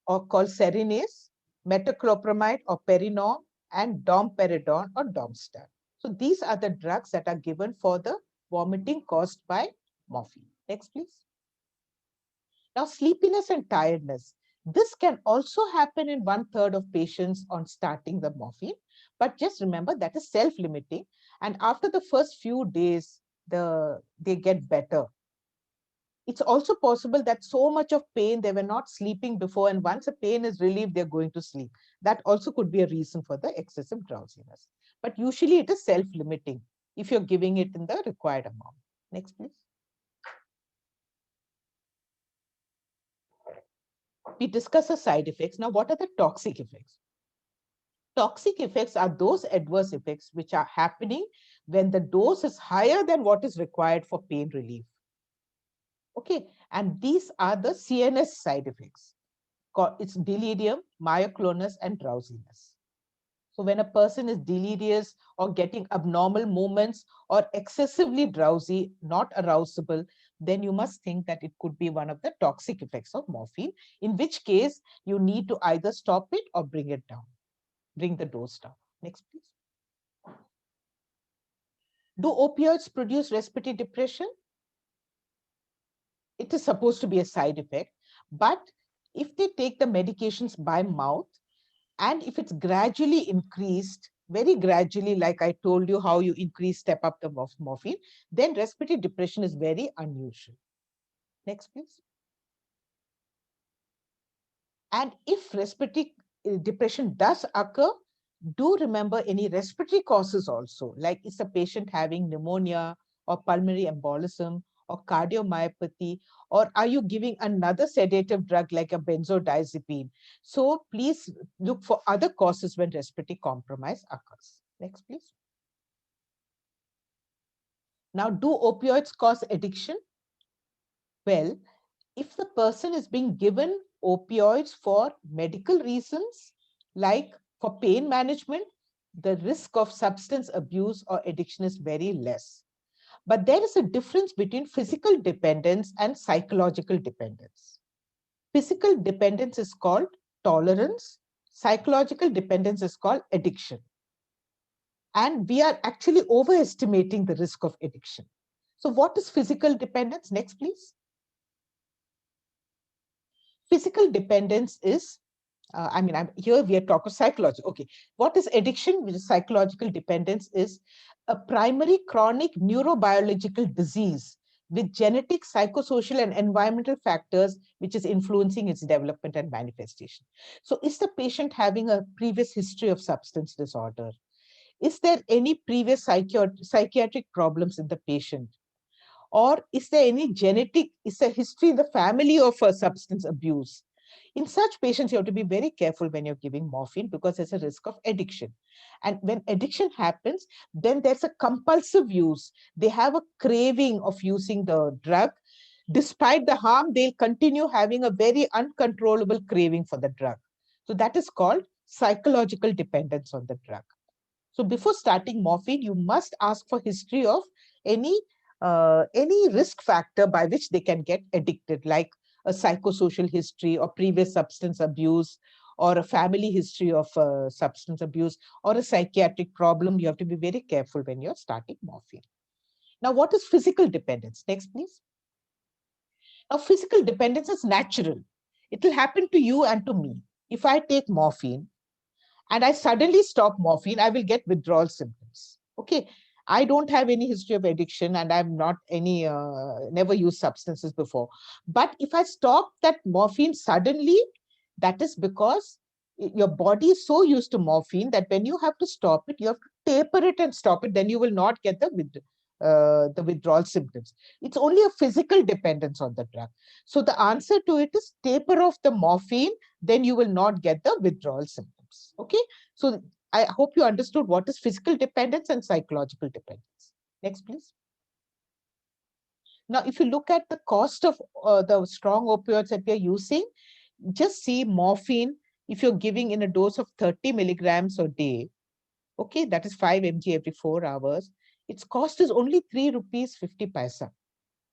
or called Serenase, metoclopramide or Perinorm, and domperidone or Domstat. So these are the drugs that are given for the vomiting caused by morphine. Next, please. Now, sleepiness and tiredness. This can also happen in 1/3 of patients on starting the morphine, but just remember that is self-limiting. And after the first few days, they get better. It's also possible that so much of pain, they were not sleeping before, and once the pain is relieved, they're going to sleep. That also could be a reason for the excessive drowsiness. But usually it is self-limiting if you're giving it in the required amount. Next, please. We discuss the side effects. Now, what are the toxic effects? Toxic effects are those adverse effects which are happening when the dose is higher than what is required for pain relief. Okay, and these are the CNS side effects. It's delirium, myoclonus, and drowsiness. So when a person is delirious or getting abnormal movements or excessively drowsy, not arousable, then you must think that it could be one of the toxic effects of morphine, in which case you need to either stop it or bring it down, bring the dose down. Next, please. Do opioids produce respiratory depression? It is supposed to be a side effect, but if they take the medications by mouth, and if it's gradually increased, very gradually, like I told you how you step up the morphine, then respiratory depression is very unusual. Next, please. And if respiratory depression does occur, do remember any respiratory causes also, like is the patient having pneumonia or pulmonary embolism or cardiomyopathy, or are you giving another sedative drug like a benzodiazepine? So please look for other causes when respiratory compromise occurs. Next, please. Now, do opioids cause addiction? Well, if the person is being given opioids for medical reasons, like for pain management, the risk of substance abuse or addiction is very less. But there is a difference between physical dependence and psychological dependence. Physical dependence is called tolerance. Psychological dependence is called addiction. And we are actually overestimating the risk of addiction. So what is physical dependence? Next, please. Physical dependence is, here we are talking psychology. Okay, what is addiction? Which is psychological dependence is a primary chronic neurobiological disease with genetic, psychosocial, and environmental factors which is influencing its development and manifestation. So is the patient having a previous history of substance disorder? Is there any previous psychiatric problems in the patient? Or is there any genetic, is there history in the family of substance abuse? In such patients, you have to be very careful when you're giving morphine because there's a risk of addiction. And when addiction happens, then there's a compulsive use. They have a craving of using the drug. Despite the harm, they'll continue having a very uncontrollable craving for the drug. So that is called psychological dependence on the drug. So before starting morphine, you must ask for history of any risk factor by which they can get addicted, like a psychosocial history or previous substance abuse, or a family history of substance abuse, or a psychiatric problem. You have to be very careful when you're starting morphine. Now, what is physical dependence? Next, please. Now, physical dependence is natural. It will happen to you and to me. If I take morphine and I suddenly stop morphine, I will get withdrawal symptoms. Okay. I don't have any history of addiction and I've not never used substances before. But if I stop that morphine suddenly, that is because your body is so used to morphine that when you have to stop it, you have to taper it and stop it. Then you will not get the withdrawal symptoms. It's only a physical dependence on the drug. So the answer to it is taper off the morphine, then you will not get the withdrawal symptoms. Okay. So I hope you understood what is physical dependence and psychological dependence. Next, please. Now, if you look at the cost of the strong opioids that we are using, just see morphine, if you're giving in a dose of 30 milligrams a day, okay, that is 5 mg every 4 hours, its cost is only 3 rupees 50 paisa.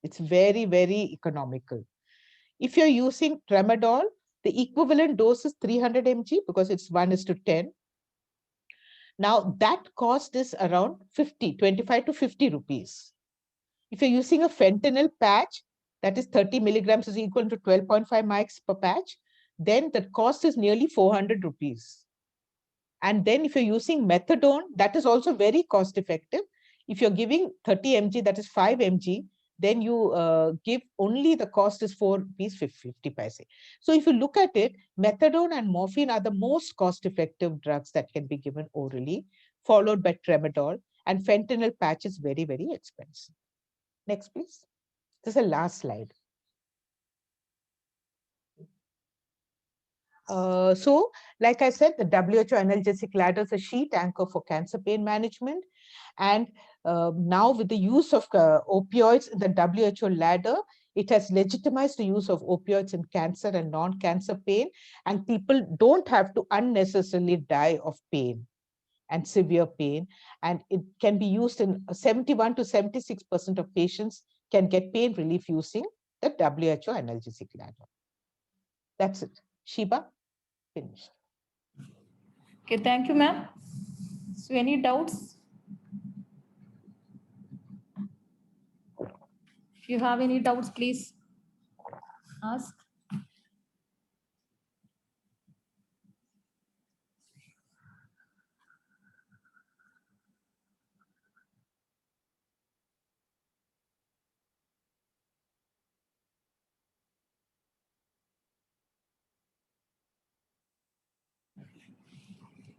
It's very, very economical. If you're using tramadol, the equivalent dose is 300 mg because it's 1:10. Now that cost is around 25 to 50 rupees. If you're using a fentanyl patch, that is 30 milligrams is equal to 12.5 mics per patch, then the cost is nearly 400 rupees. And then if you're using methadone, that is also very cost effective. If you're giving 30 mg, that is 5 mg, then you give only the cost is 4 rupees 50 paise. So if you look at it, methadone and morphine are the most cost-effective drugs that can be given orally, followed by tramadol, and fentanyl patch is very, very expensive. Next, please. This is the last slide. So, like I said, the WHO analgesic ladder is a sheet anchor for cancer pain management. And now with the use of opioids in the WHO ladder, it has legitimized the use of opioids in cancer and non-cancer pain. And people don't have to unnecessarily die of pain and severe pain. And it can be used in 71 to 76% of patients can get pain relief using the WHO analgesic ladder. That's it. Shiba, finished. Okay, thank you, ma'am. So any doubts? If you have any doubts, please ask.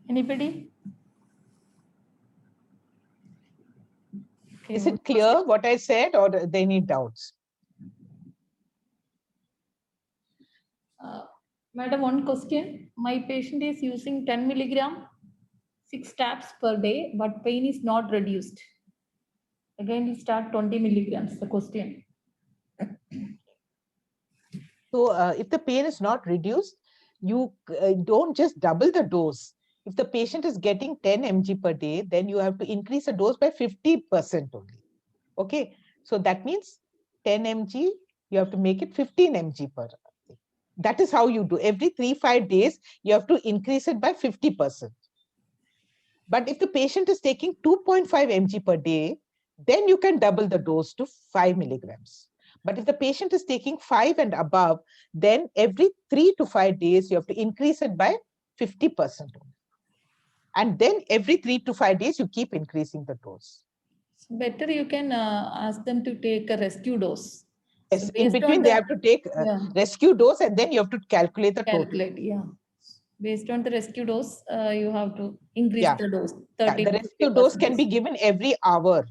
Anybody? Is Okay, it clear what I said, or do they need doubts? Madam, one question. My patient is using 10 milligram, 6 tabs per day, but pain is not reduced. Again, we start 20 milligrams. The question. So if the pain is not reduced, you don't just double the dose. If the patient is getting 10 mg per day, then you have to increase the dose by 50% only. Okay, so that means 10 mg, you have to make it 15 mg per day. That is how you do. Every 3-5 days, you have to increase it by 50%. But if the patient is taking 2.5 mg per day, then you can double the dose to 5 milligrams. But if the patient is taking 5 and above, then every 3 to 5 days, you have to increase it by 50%. And then every 3 to 5 days, you keep increasing the dose. So better you can ask them to take a rescue dose. Yes, So in based on between, they the- have to take yeah, rescue dose, and then you have to calculate the total. calculate, yeah. Based on the rescue dose, you have to increase Yeah. the dose. Yeah, 30 the to rescue dose can 50%. be given every hour.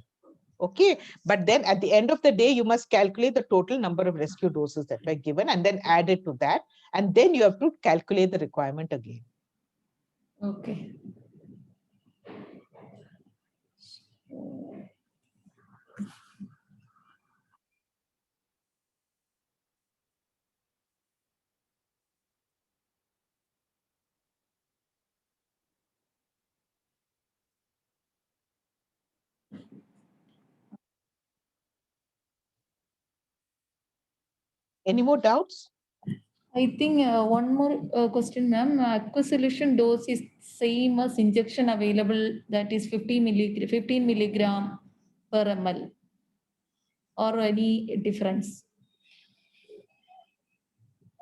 Okay, but then at the end of the day, you must calculate the total number of rescue doses that were given and then add it to that. And then you have to calculate the requirement again. Okay. Any more doubts? I think one more question, ma'am. Aqueous solution dose is same as injection available, that is 15 milligram per ml, or any difference?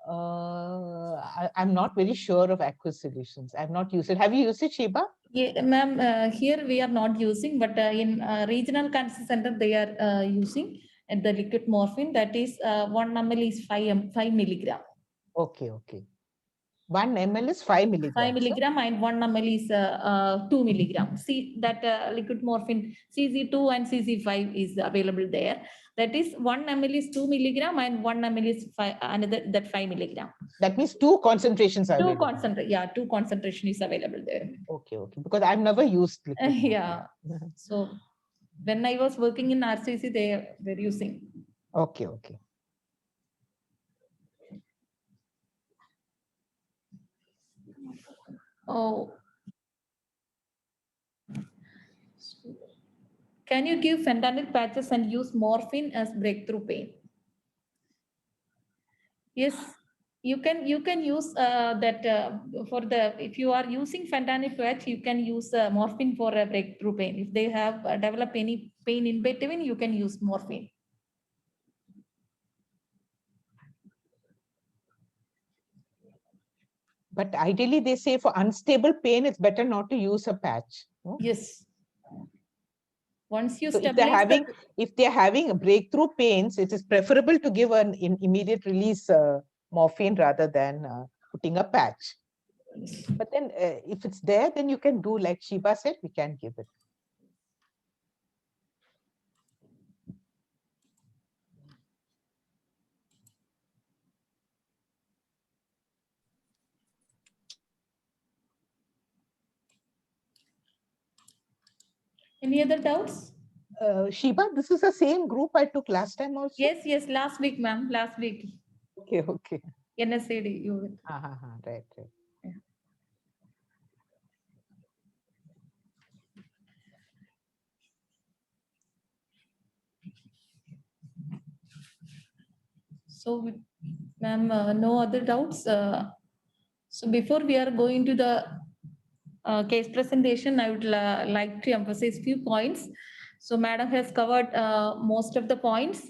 I'm not very sure of aqueous solutions. I've not used it. Have you used it, Sheba? Yeah, ma'am. Here we are not using, but in regional cancer center they are using the liquid morphine. That is 1 ml is 5 milligram. Okay, okay. 1 ml is 5 milligrams. 5 milligram and 1 ml is 2 milligram. See that liquid morphine CZ2 and CZ5 is available there. That is 1 ml is 2 milligram and 1 ml is another that 5 milligram. That means 2 concentrations are available. Two concentration is available there. Okay, okay. Because I've never used liquid. Yeah. So when I was working in RCC, they were using. Okay, okay. Oh. Can you give fentanyl patches and use morphine as breakthrough pain? Yes, you can use that for the, if you are using fentanyl patch, you can use morphine for a breakthrough pain. If they have developed any pain in between, you can use morphine. But ideally, they say for unstable pain, it's better not to use a patch. No? Yes. Once you So stabilize if they're having breakthrough pains, it is preferable to give an immediate release morphine rather than putting a patch. But then if it's there, then you can do like Sheba said, we can give it. Any other doubts? Sheba, this is the same group I took last time also? Yes, last week, ma'am, last week. Okay, okay. NSAID, you. Right. Yeah. So, ma'am, no other doubts. So before we are going to the case presentation, I would like to emphasize few points. So madam has covered most of the points,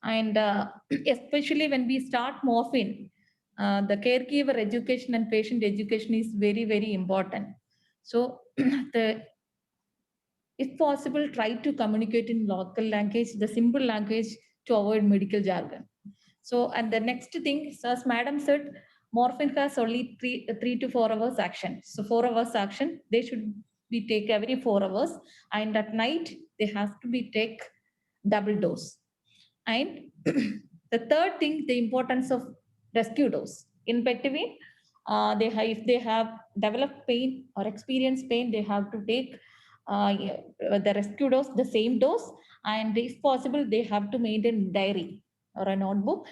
and especially when we start morphine, the caregiver education and patient education is very, very important. So if possible, try to communicate in local language, the simple language, to avoid medical jargon. So, and the next thing, so as madam said, morphine has only 3 to 4 hours action. So 4 hours action, they should be take every 4 hours. And at night, they have to be take double dose. And the third thing, the importance of rescue dose. In between, if they have developed pain or experienced pain, they have to take the rescue dose, the same dose, and if possible, they have to maintain diary or a notebook.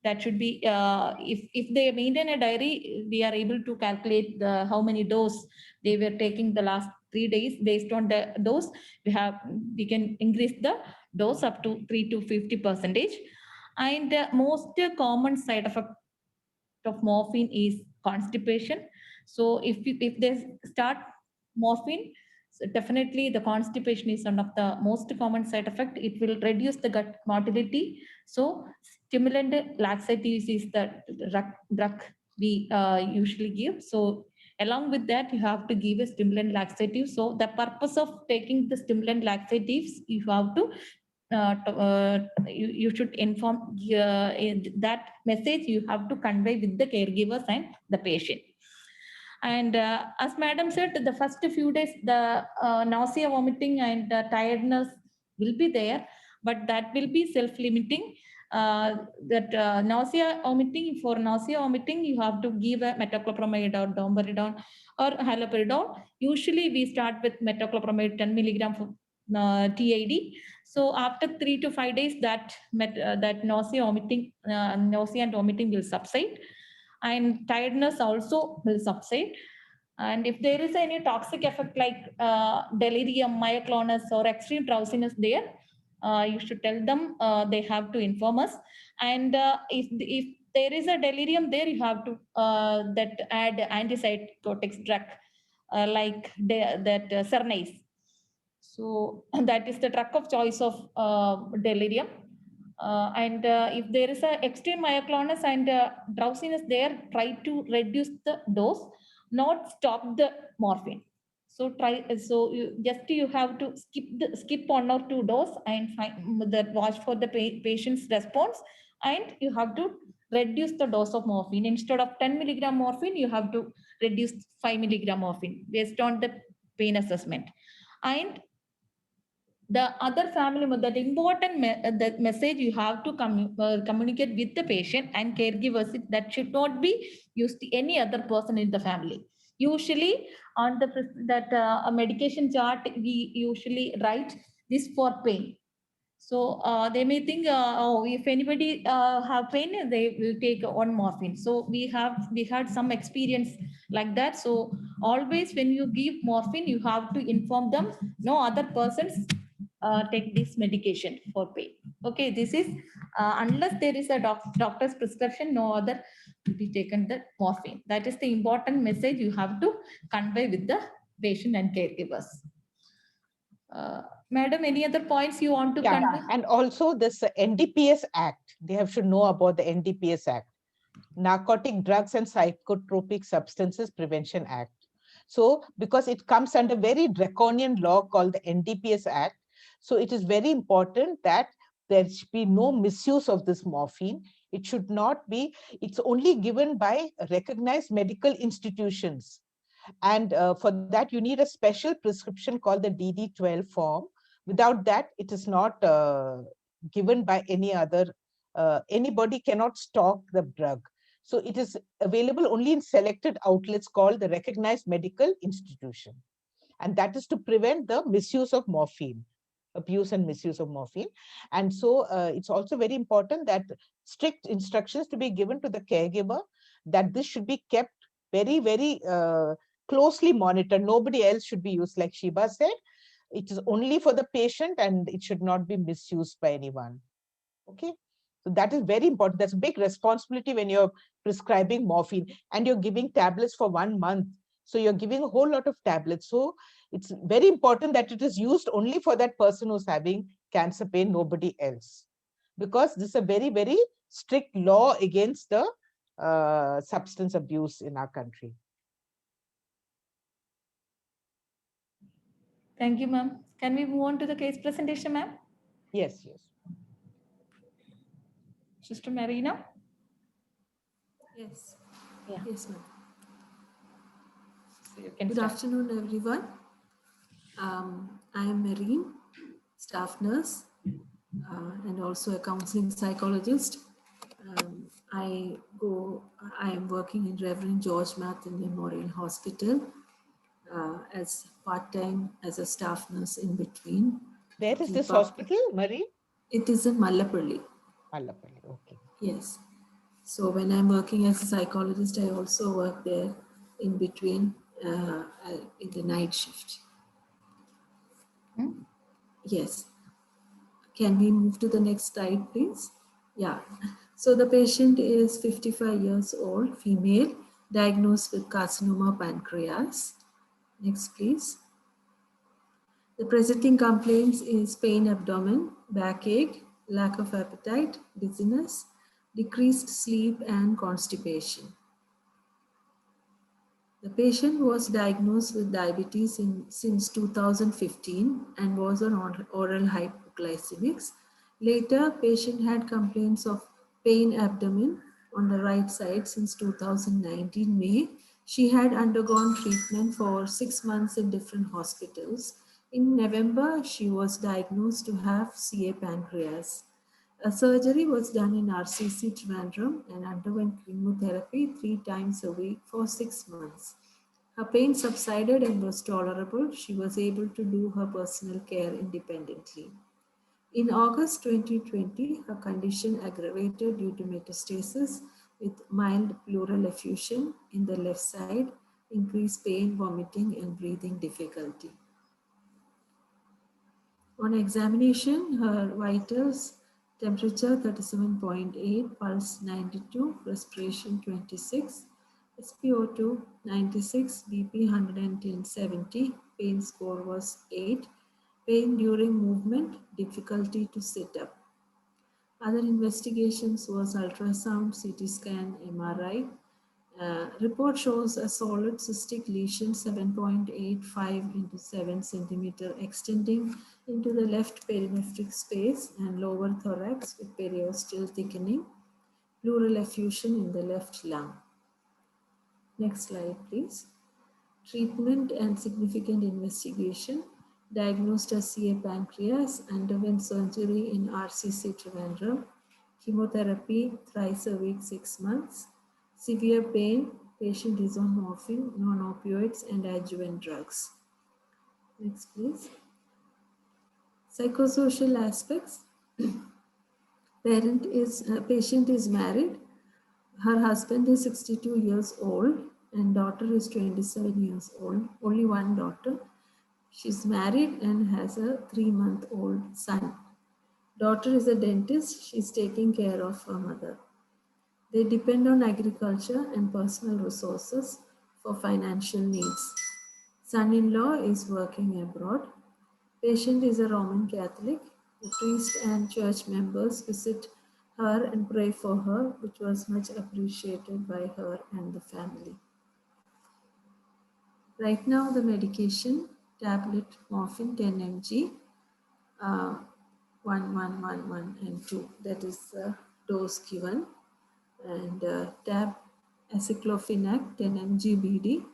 That should be, if they maintain a diary, we are able to calculate how many dose they were taking the last 3 days. Based on the dose, we can increase the dose up to 3 to 50%. And the most common side effect of morphine is constipation. So if they start morphine, so definitely the constipation is one of the most common side effect. It will reduce the gut motility. So stimulant laxatives is the drug we usually give. So along with that, you have to give a stimulant laxative. So the purpose of taking the stimulant laxatives, you have to you should inform that message you have to convey with the caregivers and the patient. And as madam said, the first few days, the nausea, vomiting, and tiredness will be there, but that will be self-limiting. Nausea, vomiting, you have to give a metoclopramide or domperidone or haloperidol. Usually, we start with metoclopramide 10 milligram for TID. So after 3 to 5 days, that nausea and vomiting will subside, and tiredness also will subside. And if there is any toxic effect like delirium, myoclonus, or extreme drowsiness there, you should tell them. They have to inform us. And if there is a delirium there, you have to add antipsychotic drug like Cernase. So that is the drug of choice of delirium. And if there is a extreme myoclonus and drowsiness there, try to reduce the dose, not stop the morphine. So you have to skip 1 or 2 dose and watch for the patient's response, and you have to reduce the dose of morphine. Instead of 10 milligram morphine, you have to reduce 5 milligram morphine based on the pain assessment. And the other family member, the important the message you have to communicate with the patient and caregivers, that should not be used to any other person in the family. Usually on a medication chart, we usually write this for pain. So they may think, if anybody have pain, they will take one morphine. So we had some experience like that. So always when you give morphine, you have to inform them, no other persons take this medication for pain. Okay, this is unless there is a doctor's prescription, no other will be taken the morphine. That is the important message you have to convey with the patient and caregivers. Madam, any other points you want to convey? And also this NDPS Act, they should know about the NDPS Act, Narcotic Drugs and Psychotropic Substances Prevention Act. So because it comes under very draconian law called the NDPS Act, so it is very important that there should be no misuse of this morphine. It should not be, it's only given by recognized medical institutions. And for that, you need a special prescription called the DD-12 form. Without that, it is not given by any other, anybody cannot stock the drug. So it is available only in selected outlets called the recognized medical institution. And that is to prevent the misuse of morphine, abuse and misuse of morphine. And so it's also very important that strict instructions to be given to the caregiver that this should be kept very, very closely monitored. Nobody else should be used, like Shiba said. It is only for the patient and it should not be misused by anyone. Okay. So that is very important. That's a big responsibility when you're prescribing morphine and you're giving tablets for 1 month. So you're giving a whole lot of tablets. So it's very important that it is used only for that person who's having cancer pain, nobody else. Because this is a very, very strict law against the substance abuse in our country. Thank you, ma'am. Can we move on to the case presentation, ma'am? Yes, yes. Sister Marina? Yes. Yeah. Yes, ma'am. So you can Good start. afternoon, everyone. I am Marine, staff nurse, and also a counseling psychologist. I am working in Reverend George Mathon Memorial Hospital as part-time as a staff nurse in between. Where is Keep this up- hospital, Marie? It is in Mallapalli. Mallapalli, okay. Yes. So when I'm working as a psychologist, I also work there in between in the night shift. Hmm? Yes. Can we move to the next slide, please? Yeah. So the patient is 55 years old, female, diagnosed with carcinoma pancreas. Next, please. The presenting complaints is pain abdomen, backache, lack of appetite, dizziness, decreased sleep, and constipation. The patient was diagnosed with diabetes since 2015 and was on oral hypoglycemics. Later, patient had complaints of pain abdomen on the right side since 2019 May. She had undergone treatment for 6 months in different hospitals. In November, she was diagnosed to have CA pancreas. A surgery was done in RCC Trivandrum and underwent chemotherapy 3 times a week for 6 months. Her pain subsided and was tolerable. She was able to do her personal care independently. In August 2020, her condition aggravated due to metastasis with mild pleural effusion in the left side, increased pain, vomiting, and breathing difficulty. On examination, her vitals, temperature 37.8, pulse 92, respiration 26, SpO2 96, BP 110/70, pain score was 8, pain during movement, difficulty to sit up. Other investigations was ultrasound, CT scan, MRI. Report shows a solid cystic lesion 7.85 into 7 centimeter extending into the left perinephric space and lower thorax with periosteal thickening, pleural effusion in the left lung. Next slide, please. Treatment and significant investigation. Diagnosed as CA pancreas, underwent surgery in RCC Trivandrum, chemotherapy thrice a week, 6 months, severe pain, patient is on morphine, non-opioids and adjuvant drugs. Next, please. Psychosocial aspects. Patient is married. Her husband is 62 years old and daughter is 27 years old, only one daughter. She's married and has a 3-month-old son. Daughter is a dentist. She's taking care of her mother. They depend on agriculture and personal resources for financial needs. Son-in-law is working abroad. Patient is a Roman Catholic. The priest and church members visit her and pray for her, which was much appreciated by her and the family. Right now, the medication, tablet morphine 10 mg, 1, 1, 1, 1, and 2. That is the dose given. And tab aceclofenac 10 mg BD,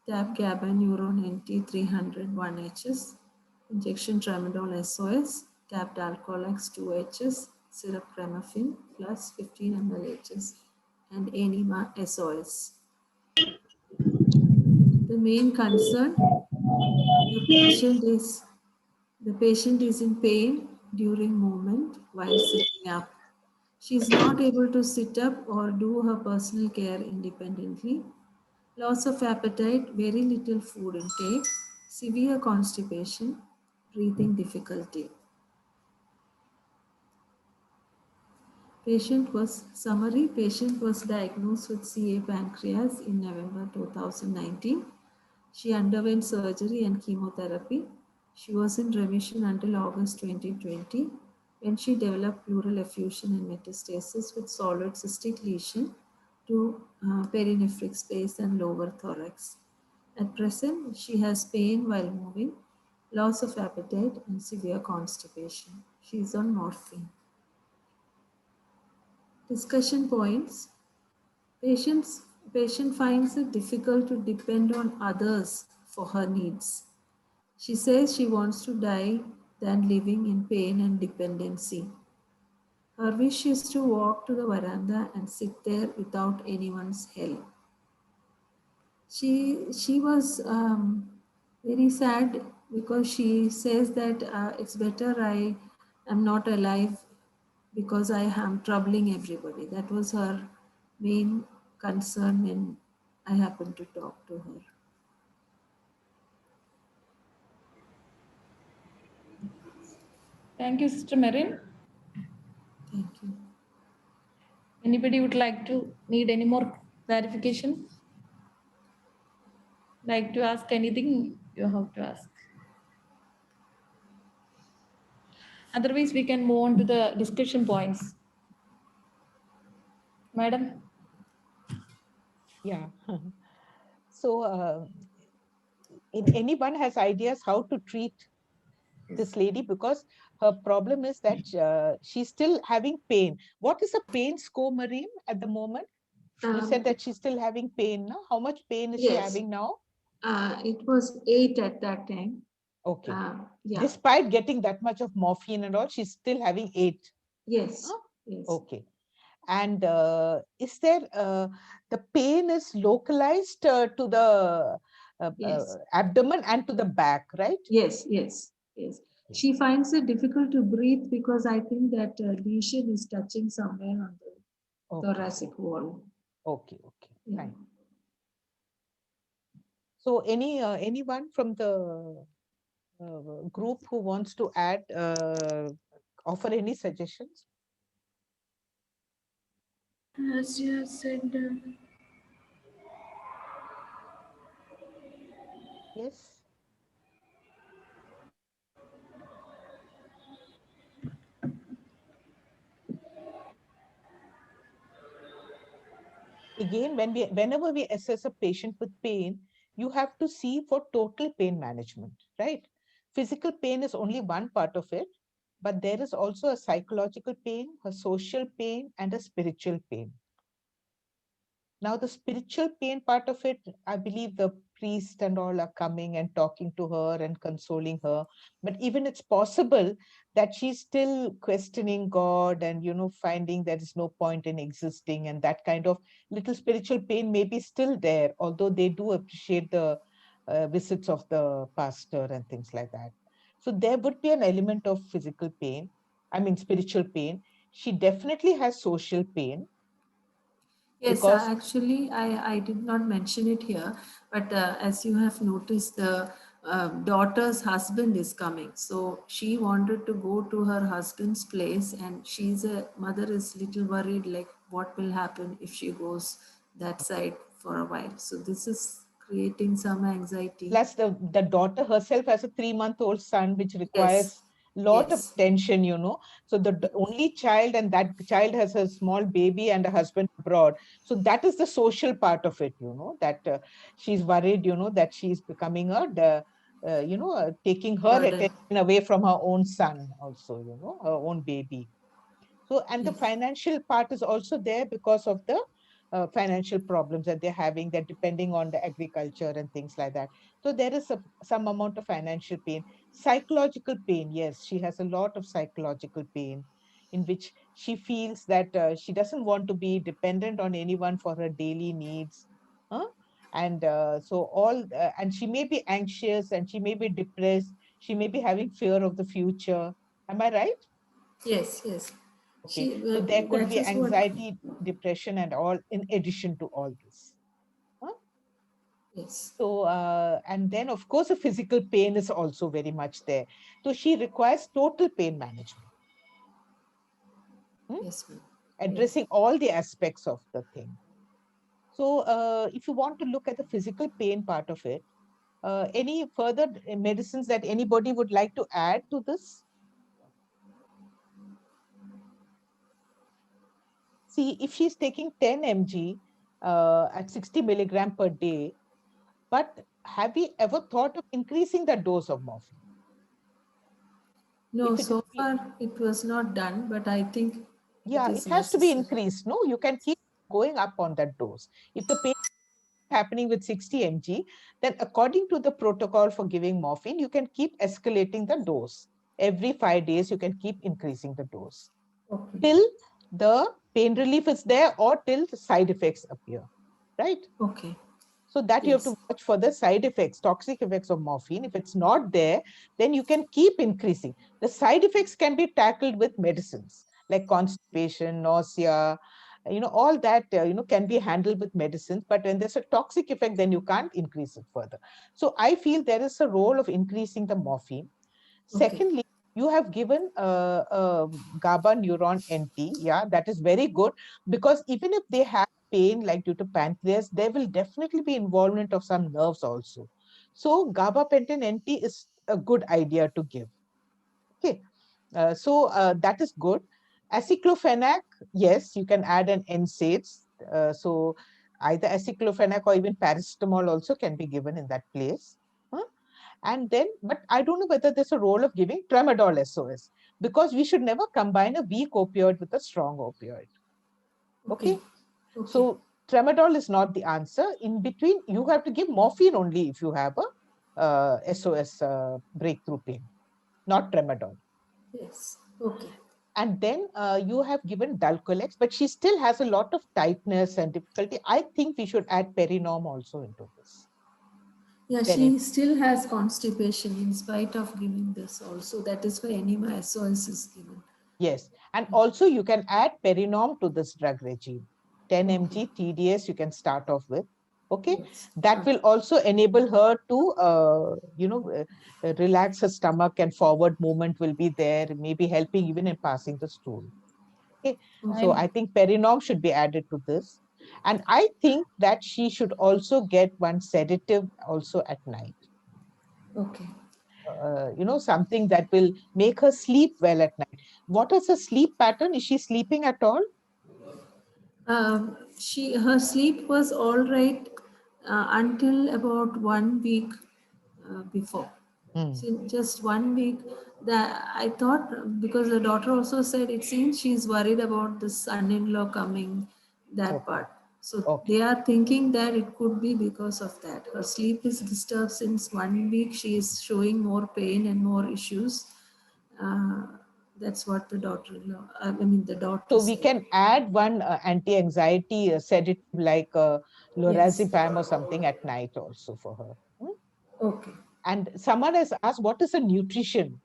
tab gabanuron NT 300 1 HS, injection tramadol SOS, tab dalcolax 2 HS, syrup cramafin plus 15 ml HS, and enema SOS. The main concern, the patient is in pain during movement while sitting up. She is not able to sit up or do her personal care independently. Loss of appetite, very little food intake, severe constipation, breathing difficulty. Patient was diagnosed with CA pancreas in November 2019. She underwent surgery and chemotherapy. She was in remission until August 2020 when she developed pleural effusion and metastasis with solid cystic lesion to perinephric space and lower thorax. At present, she has pain while moving, loss of appetite, and severe constipation. She is on morphine. Discussion points. Patient finds it difficult to depend on others for her needs. She says she wants to die than living in pain and dependency. Her wish is to walk to the veranda and sit there without anyone's help. She was very sad because she says that it's better I am not alive because I am troubling everybody. That was her main concern when I happened to talk to her. Thank you, Sister Marin. Thank you. Anybody would like to need any more clarification? Like to ask anything, you have to ask. Otherwise, we can move on to the discussion points. Madam? Yeah. So, if anyone has ideas how to treat this lady, because her problem is that she's still having pain. What is the pain score, Marine, at the moment? You said that she's still having pain. No? How much pain is she Yes. having now? It was 8 at that time. Okay. Yeah. Despite getting that much of morphine and all, she's still having 8. Yes. Huh? Yes. Okay. And is there the pain is localized to the Yes. abdomen and to the back, right? Yes. Yes. Yes. She finds it difficult to breathe because I think that lesion is touching somewhere on the thoracic wall. Okay. Okay. Yeah. Fine. So anyone from the group who wants to add, offer any suggestions? As you have said, Yes. Again, whenever we assess a patient with pain, you have to see for total pain management, right? Physical pain is only one part of it, but there is also a psychological pain, a social pain, and a spiritual pain. Now, the spiritual pain part of it, I believe the priest and all are coming and talking to her and consoling her. But even it's possible that she's still questioning God and, finding there is no point in existing. And that kind of little spiritual pain may be still there, although they do appreciate the visits of the pastor and things like that. So there would be an element of physical pain, spiritual pain. She definitely has social pain. Yes, Because actually, I did not mention it here, but as you have noticed, the daughter's husband is coming. So she wanted to go to her husband's place, and she's a mother is little worried, like what will happen if she goes that side for a while. So this is creating some anxiety. plus the daughter herself has a 3-month-old son, which requires lot of attention, so the only child, and that child has a small baby and a husband abroad. So that is the social part of it, that she's worried, that she's becoming taking her Burden. attention away from her own son also, her own baby. So, and the financial part is also there because of the financial problems that they're having, that depending on the agriculture and things like that. So there is some amount of financial pain. Psychological pain, yes, she has a lot of psychological pain in which she feels that she doesn't want to be dependent on anyone for her daily needs. Huh? And and she may be anxious, and she may be depressed. She may be having fear of the future. Am I right? Yes, yes. Okay, so there could That be is what. anxiety, depression, and all in addition to all this. Huh? Yes. So, and then of course, the physical pain is also very much there. So she requires total pain management. Yes, ma'am. Addressing all the aspects of the thing. So, if you want to look at the physical pain part of it, any further medicines that anybody would like to add to this? See, if she's taking 10 mg at 60 milligram per day, but have we ever thought of increasing the dose of morphine? No, so far it was not done, but I think it has to be increased. No, you can keep going up on that dose. If the pain happening with 60 mg, then according to the protocol for giving morphine, you can keep escalating the dose. Every 5 days, you can keep increasing the dose Okay. till the pain relief is there or till the side effects appear, right? Okay. So that you have to Yes. watch for the side effects, toxic effects of morphine. If it's not there, then you can keep increasing. The side effects can be tackled with medicines like constipation, nausea, all that, can be handled with medicines. But when there's a toxic effect, then you can't increase it further. So I feel there is a role of increasing the morphine. Okay. Secondly, you have given GABA neuron NT. Yeah, that is very good, because even if they have pain like due to pancreas, there will definitely be involvement of some nerves also. So gabapentin NT is a good idea to give. Okay, that is good. Aceclofenac, yes, you can add an NSAIDs. So either aceclofenac or even paracetamol also can be given in that place. Huh? And then, but I don't know whether there's a role of giving tramadol SOS, because we should never combine a weak opioid with a strong opioid. Okay. Okay. So tramadol is not the answer. In between, you have to give morphine only if you have a SOS breakthrough pain, not tramadol. Yes. Okay. And then you have given Dulcolex, but she still has a lot of tightness and difficulty. I think we should add Perinorm also into this. Yeah, she still has constipation in spite of giving this also. That is why enema SOS is given. Yes, and also you can add Perinorm to this drug regime. 10 mg TDS you can start off with. Okay, Yes. that will also enable her to, relax her stomach, and forward movement will be there, maybe helping even in passing the stool. Okay, so I think Perinorm should be added to this. And I think that she should also get one sedative also at night. Okay. Something that will make her sleep well at night. What is her sleep pattern? Is she sleeping at all? Her sleep was all right until about 1 week before. Just 1 week, that I thought, because the doctor also said it seems she's worried about the son-in-law coming, that part. So they are thinking that it could be because of that. Her sleep is disturbed since 1 week. She is showing more pain and more issues. That's what the doctor So we can add one anti-anxiety sedative like lorazepam or something at night also for her. Okay. And someone has asked, what is her nutrition?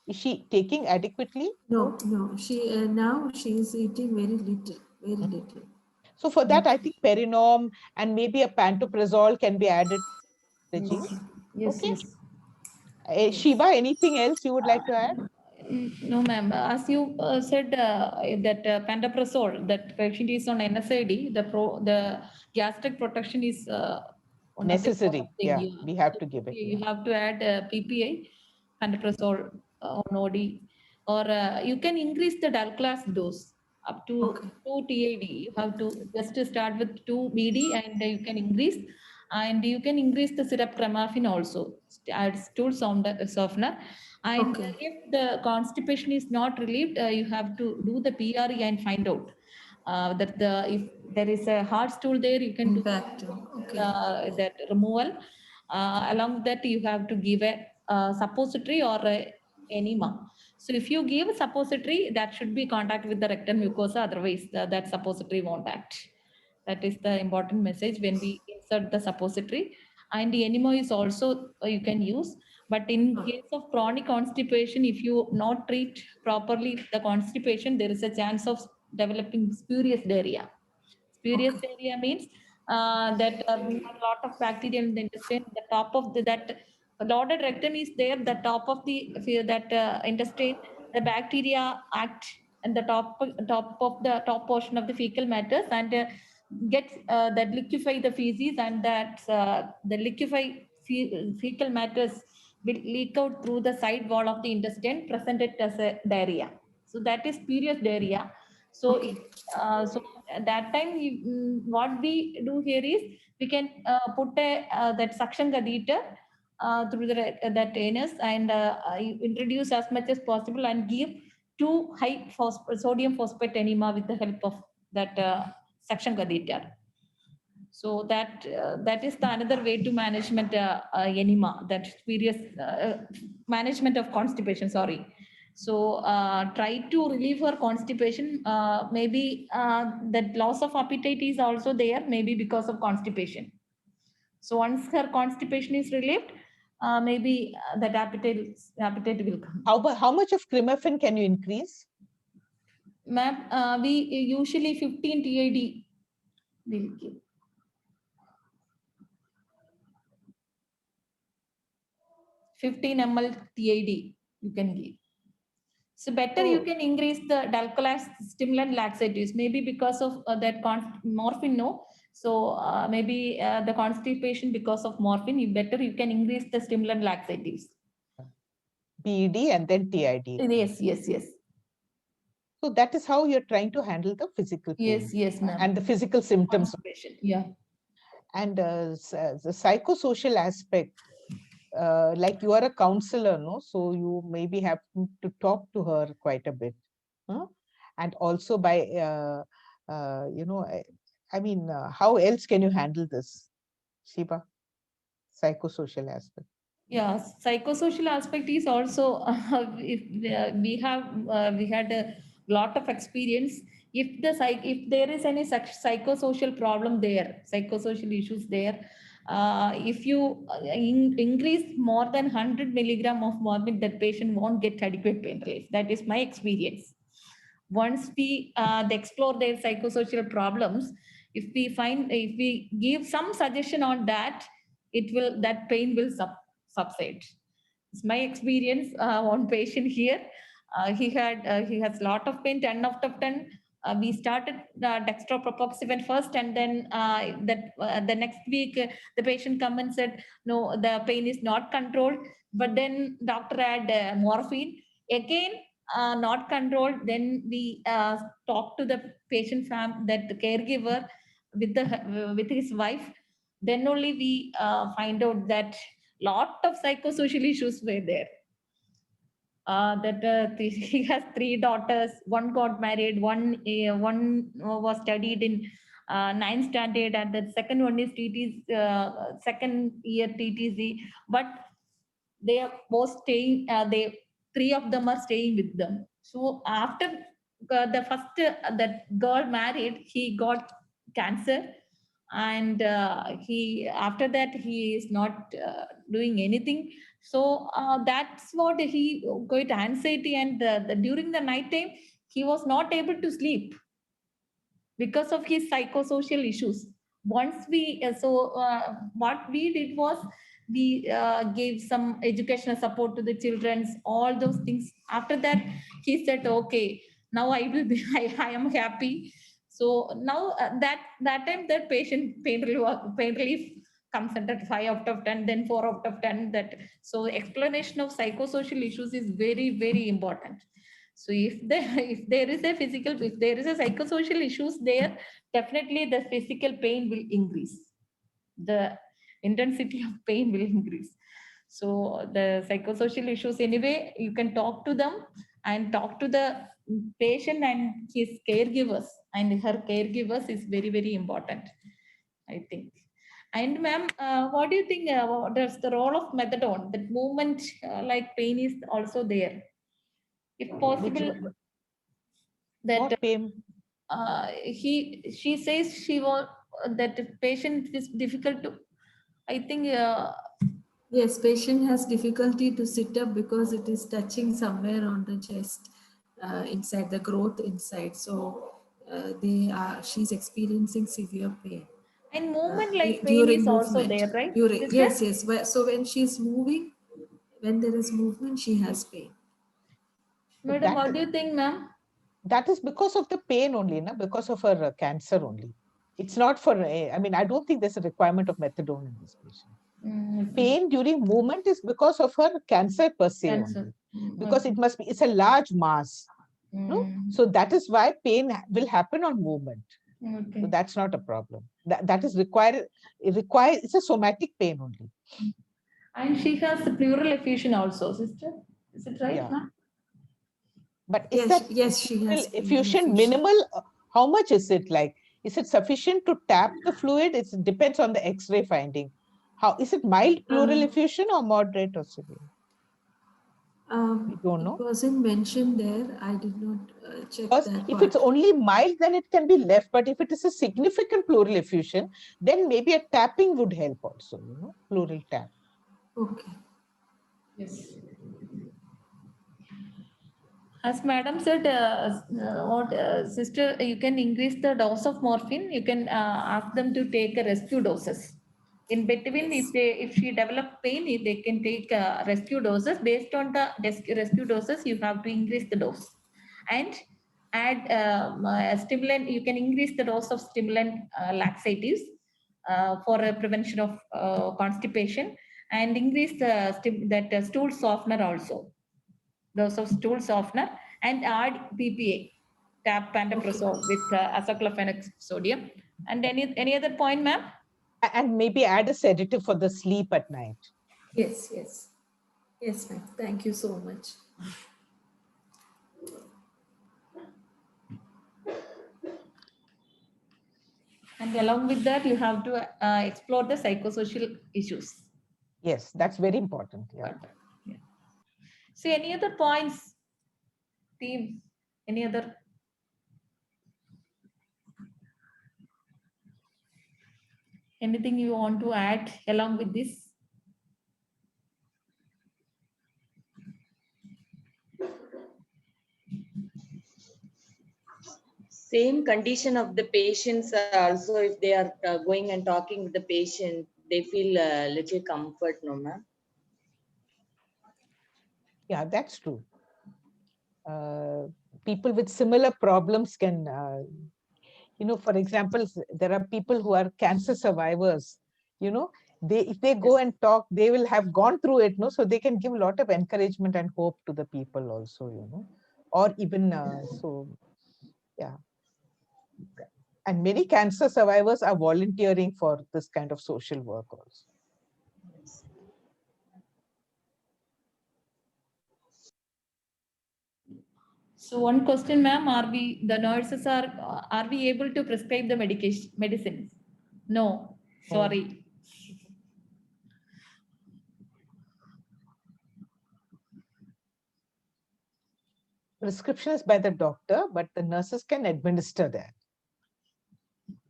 Is she taking adequately? No. Now she is eating very little. So for that, I think Perinorm and maybe a pantoprazole can be added to the regime. Yes, Okay. yes. Shiva, anything else you would like to add? No, ma'am. As you said, that pantoprazole, that patient is on NSAID, the gastric protection is one necessary. Of the thing. Yeah, we have to give it. You have to add PPI, pantoprazole on OD, or you can increase the Dalclas dose up to 2 TAD. You have to just start with 2 BD, and you can increase. And you can increase the syrup clemafene also, add stool softener. And if the constipation is not relieved, you have to do the PRE and find out that if there is a hard stool there, you can do that removal. Along that, you have to give a suppository or a enema. So if you give a suppository, that should be contact with the rectal mucosa, otherwise that suppository won't act. That is the important message when we insert the suppository. And the enema is also you can use. But in case of chronic constipation, if you not treat properly the constipation, there is a chance of developing spurious diarrhea. Spurious diarrhea means that we have a lot of bacteria in the intestine. The top of that loaded rectum is there. The top of that intestine, the bacteria act and the top of the top portion of the fecal matters and gets that liquefy the feces, and that the liquefy fecal matters will leak out through the side wall of the intestine, presented as a diarrhea. So that is spurious diarrhea. So so at that time, what we do here is we can put that suction catheter through that anus and introduce as much as possible and give 2 high sodium phosphate enema with the help of that suction catheter. So that is the another way to management enema, that serious management of constipation. Sorry. So try to relieve her constipation. Maybe that loss of appetite is also there, maybe because of constipation. So once her constipation is relieved, maybe that appetite will come. How much of Crimafin can you increase? Ma'am, we usually 15 TID will give. 15 ml TID you can give. So better you can increase the Dalcolas stimulant laxatives, maybe because of that morphine, no. So maybe the constipation because of morphine, you can increase the stimulant laxatives. BED and then TID. Yes. So that is how you're trying to handle the physical pain. Yes, ma'am. And the physical symptoms. Constipation, yeah. And the psychosocial aspect, like you are a counselor, no? So you maybe have to talk to her quite a bit. Huh? And also by, you know, I mean, how else can you handle this, Shiba? Psychosocial aspect. Yeah, psychosocial aspect is also we had a lot of experience. If there is any such psychosocial problem there, psychosocial issues there, if you increase more than 100 milligram of morphine, that patient won't get adequate pain relief. That is my experience. Once we explore their psychosocial problems, if we give some suggestion on that, that pain will subside. It's my experience. One patient here, he has lot of pain, 10 out of 10. We started dextropropoxyphen first, and then the next week the patient come and said, no, the pain is not controlled. But then doctor had morphine again, not controlled. Then we talk to the patient that the caregiver with his wife. Then only we find out that lot of psychosocial issues were there. He has 3 daughters. One got married. One was studied in 9th standard, and the second one is second year TTC. But they are both staying. 3 of them are staying with them. So after the first that girl married, he got cancer, and after that he is not doing anything. So that's what he got anxiety, and during the night time he was not able to sleep because of his psychosocial issues. Once what we did was we gave some educational support to the children, all those things. After that he said, okay, now I will be I am happy. So now that time that patient pain relief comes under 5 out of 10, then 4 out of 10. That so explanation of psychosocial issues is very, very important. So if there is a psychosocial issues there, definitely the physical pain will increase. The intensity of pain will increase. So the psychosocial issues, anyway, you can talk to them and talk to the patient and his caregivers, and her caregivers is very, very important, I think. And ma'am, what do you think? What is the role of methadone? That movement like pain is also there. If possible, that pain? She says that the patient is difficult to, I think. Yes, patient has difficulty to sit up because it is touching somewhere on the chest, inside the growth inside. So she's experiencing severe pain. And movement like pain is also there, right? Yes. So when she's moving, when there is movement, she has pain. Madam, what do you think, ma'am? That is because of the pain only, na? Because of her cancer only. It's not for, I mean, I don't think there's a requirement of methadone in this patient. Pain during movement is because of her cancer per se only. Because it's a large mass. No? So that is why pain will happen on movement. So that's not a problem. That is required. It's a somatic pain only. And she has a pleural effusion also, sister. Is it right? Yeah. Ma'am? But is that yes, she has effusion minimal? How much is it like? Is it sufficient to tap the fluid? It depends on the X-ray finding. How is it, mild pleural effusion or moderate or severe? We don't know. It wasn't mentioned there. I did not check Because that if part. it's only mild, then it can be left. But if it is a significant pleural effusion, then maybe a tapping would help also, you know, pleural tap. Okay. Yes. As madam said, sister, you can increase the dose of morphine. You can ask them to take a rescue doses. In between, if she develop pain, they can take rescue doses. Based on the rescue doses, you have to increase the dose. And add stimulant. You can increase the dose of stimulant laxatives for prevention of constipation, and increase the stool softener also. Dose of stool softener, and add PPA, tap pantoprazole with aceclofenac sodium. And any other point, ma'am? And maybe add a sedative for the sleep at night. Yes, yes. Yes, ma'am. Thank you so much. And along with that, you have to explore the psychosocial issues. Yes, that's very important. Yeah. See, any other points, team? Any other? Anything you want to add along with this? Same condition of the patients also, if they are going and talking with the patient, they feel a little comfort, no ma'am? Yeah, that's true. People with similar problems can, you know, for example, there are people who are cancer survivors, you know, if they go and talk, they will have gone through it, no? So they can give a lot of encouragement and hope to the people also, you know, or even, so, yeah. And many cancer survivors are volunteering for this kind of social work also. So one question, ma'am, the nurses are we able to prescribe the medicines? No, sorry. Prescription is by the doctor, but the nurses can administer that.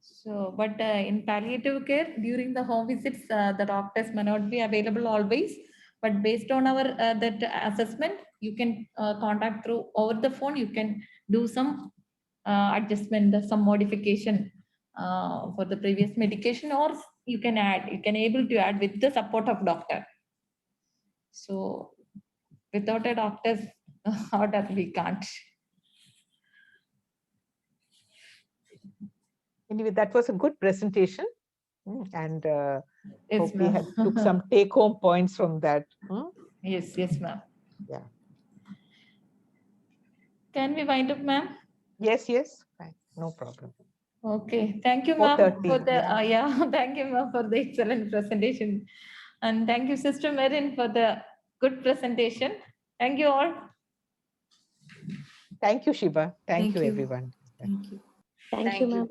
So, but in palliative care, during the home visits, the doctors may not be available always. But based on our that assessment, you can contact through over the phone. You can do some adjustment, some modification for the previous medication, or you can able to add with the support of doctor. So, without a doctor's order, we can't. Anyway, that was a good presentation. And Yes, hope we took some take-home points from that. Yes, yes, ma'am. Yeah. Can we wind up, ma'am? Yes, yes, fine, no problem. Okay, thank you, ma'am, for the yeah. thank you, ma'am, for the excellent presentation, and thank you, Sister Marin, for the good presentation. Thank you all. Thank you, Shiva. Thank you, everyone. Thank you. Thank you, ma'am.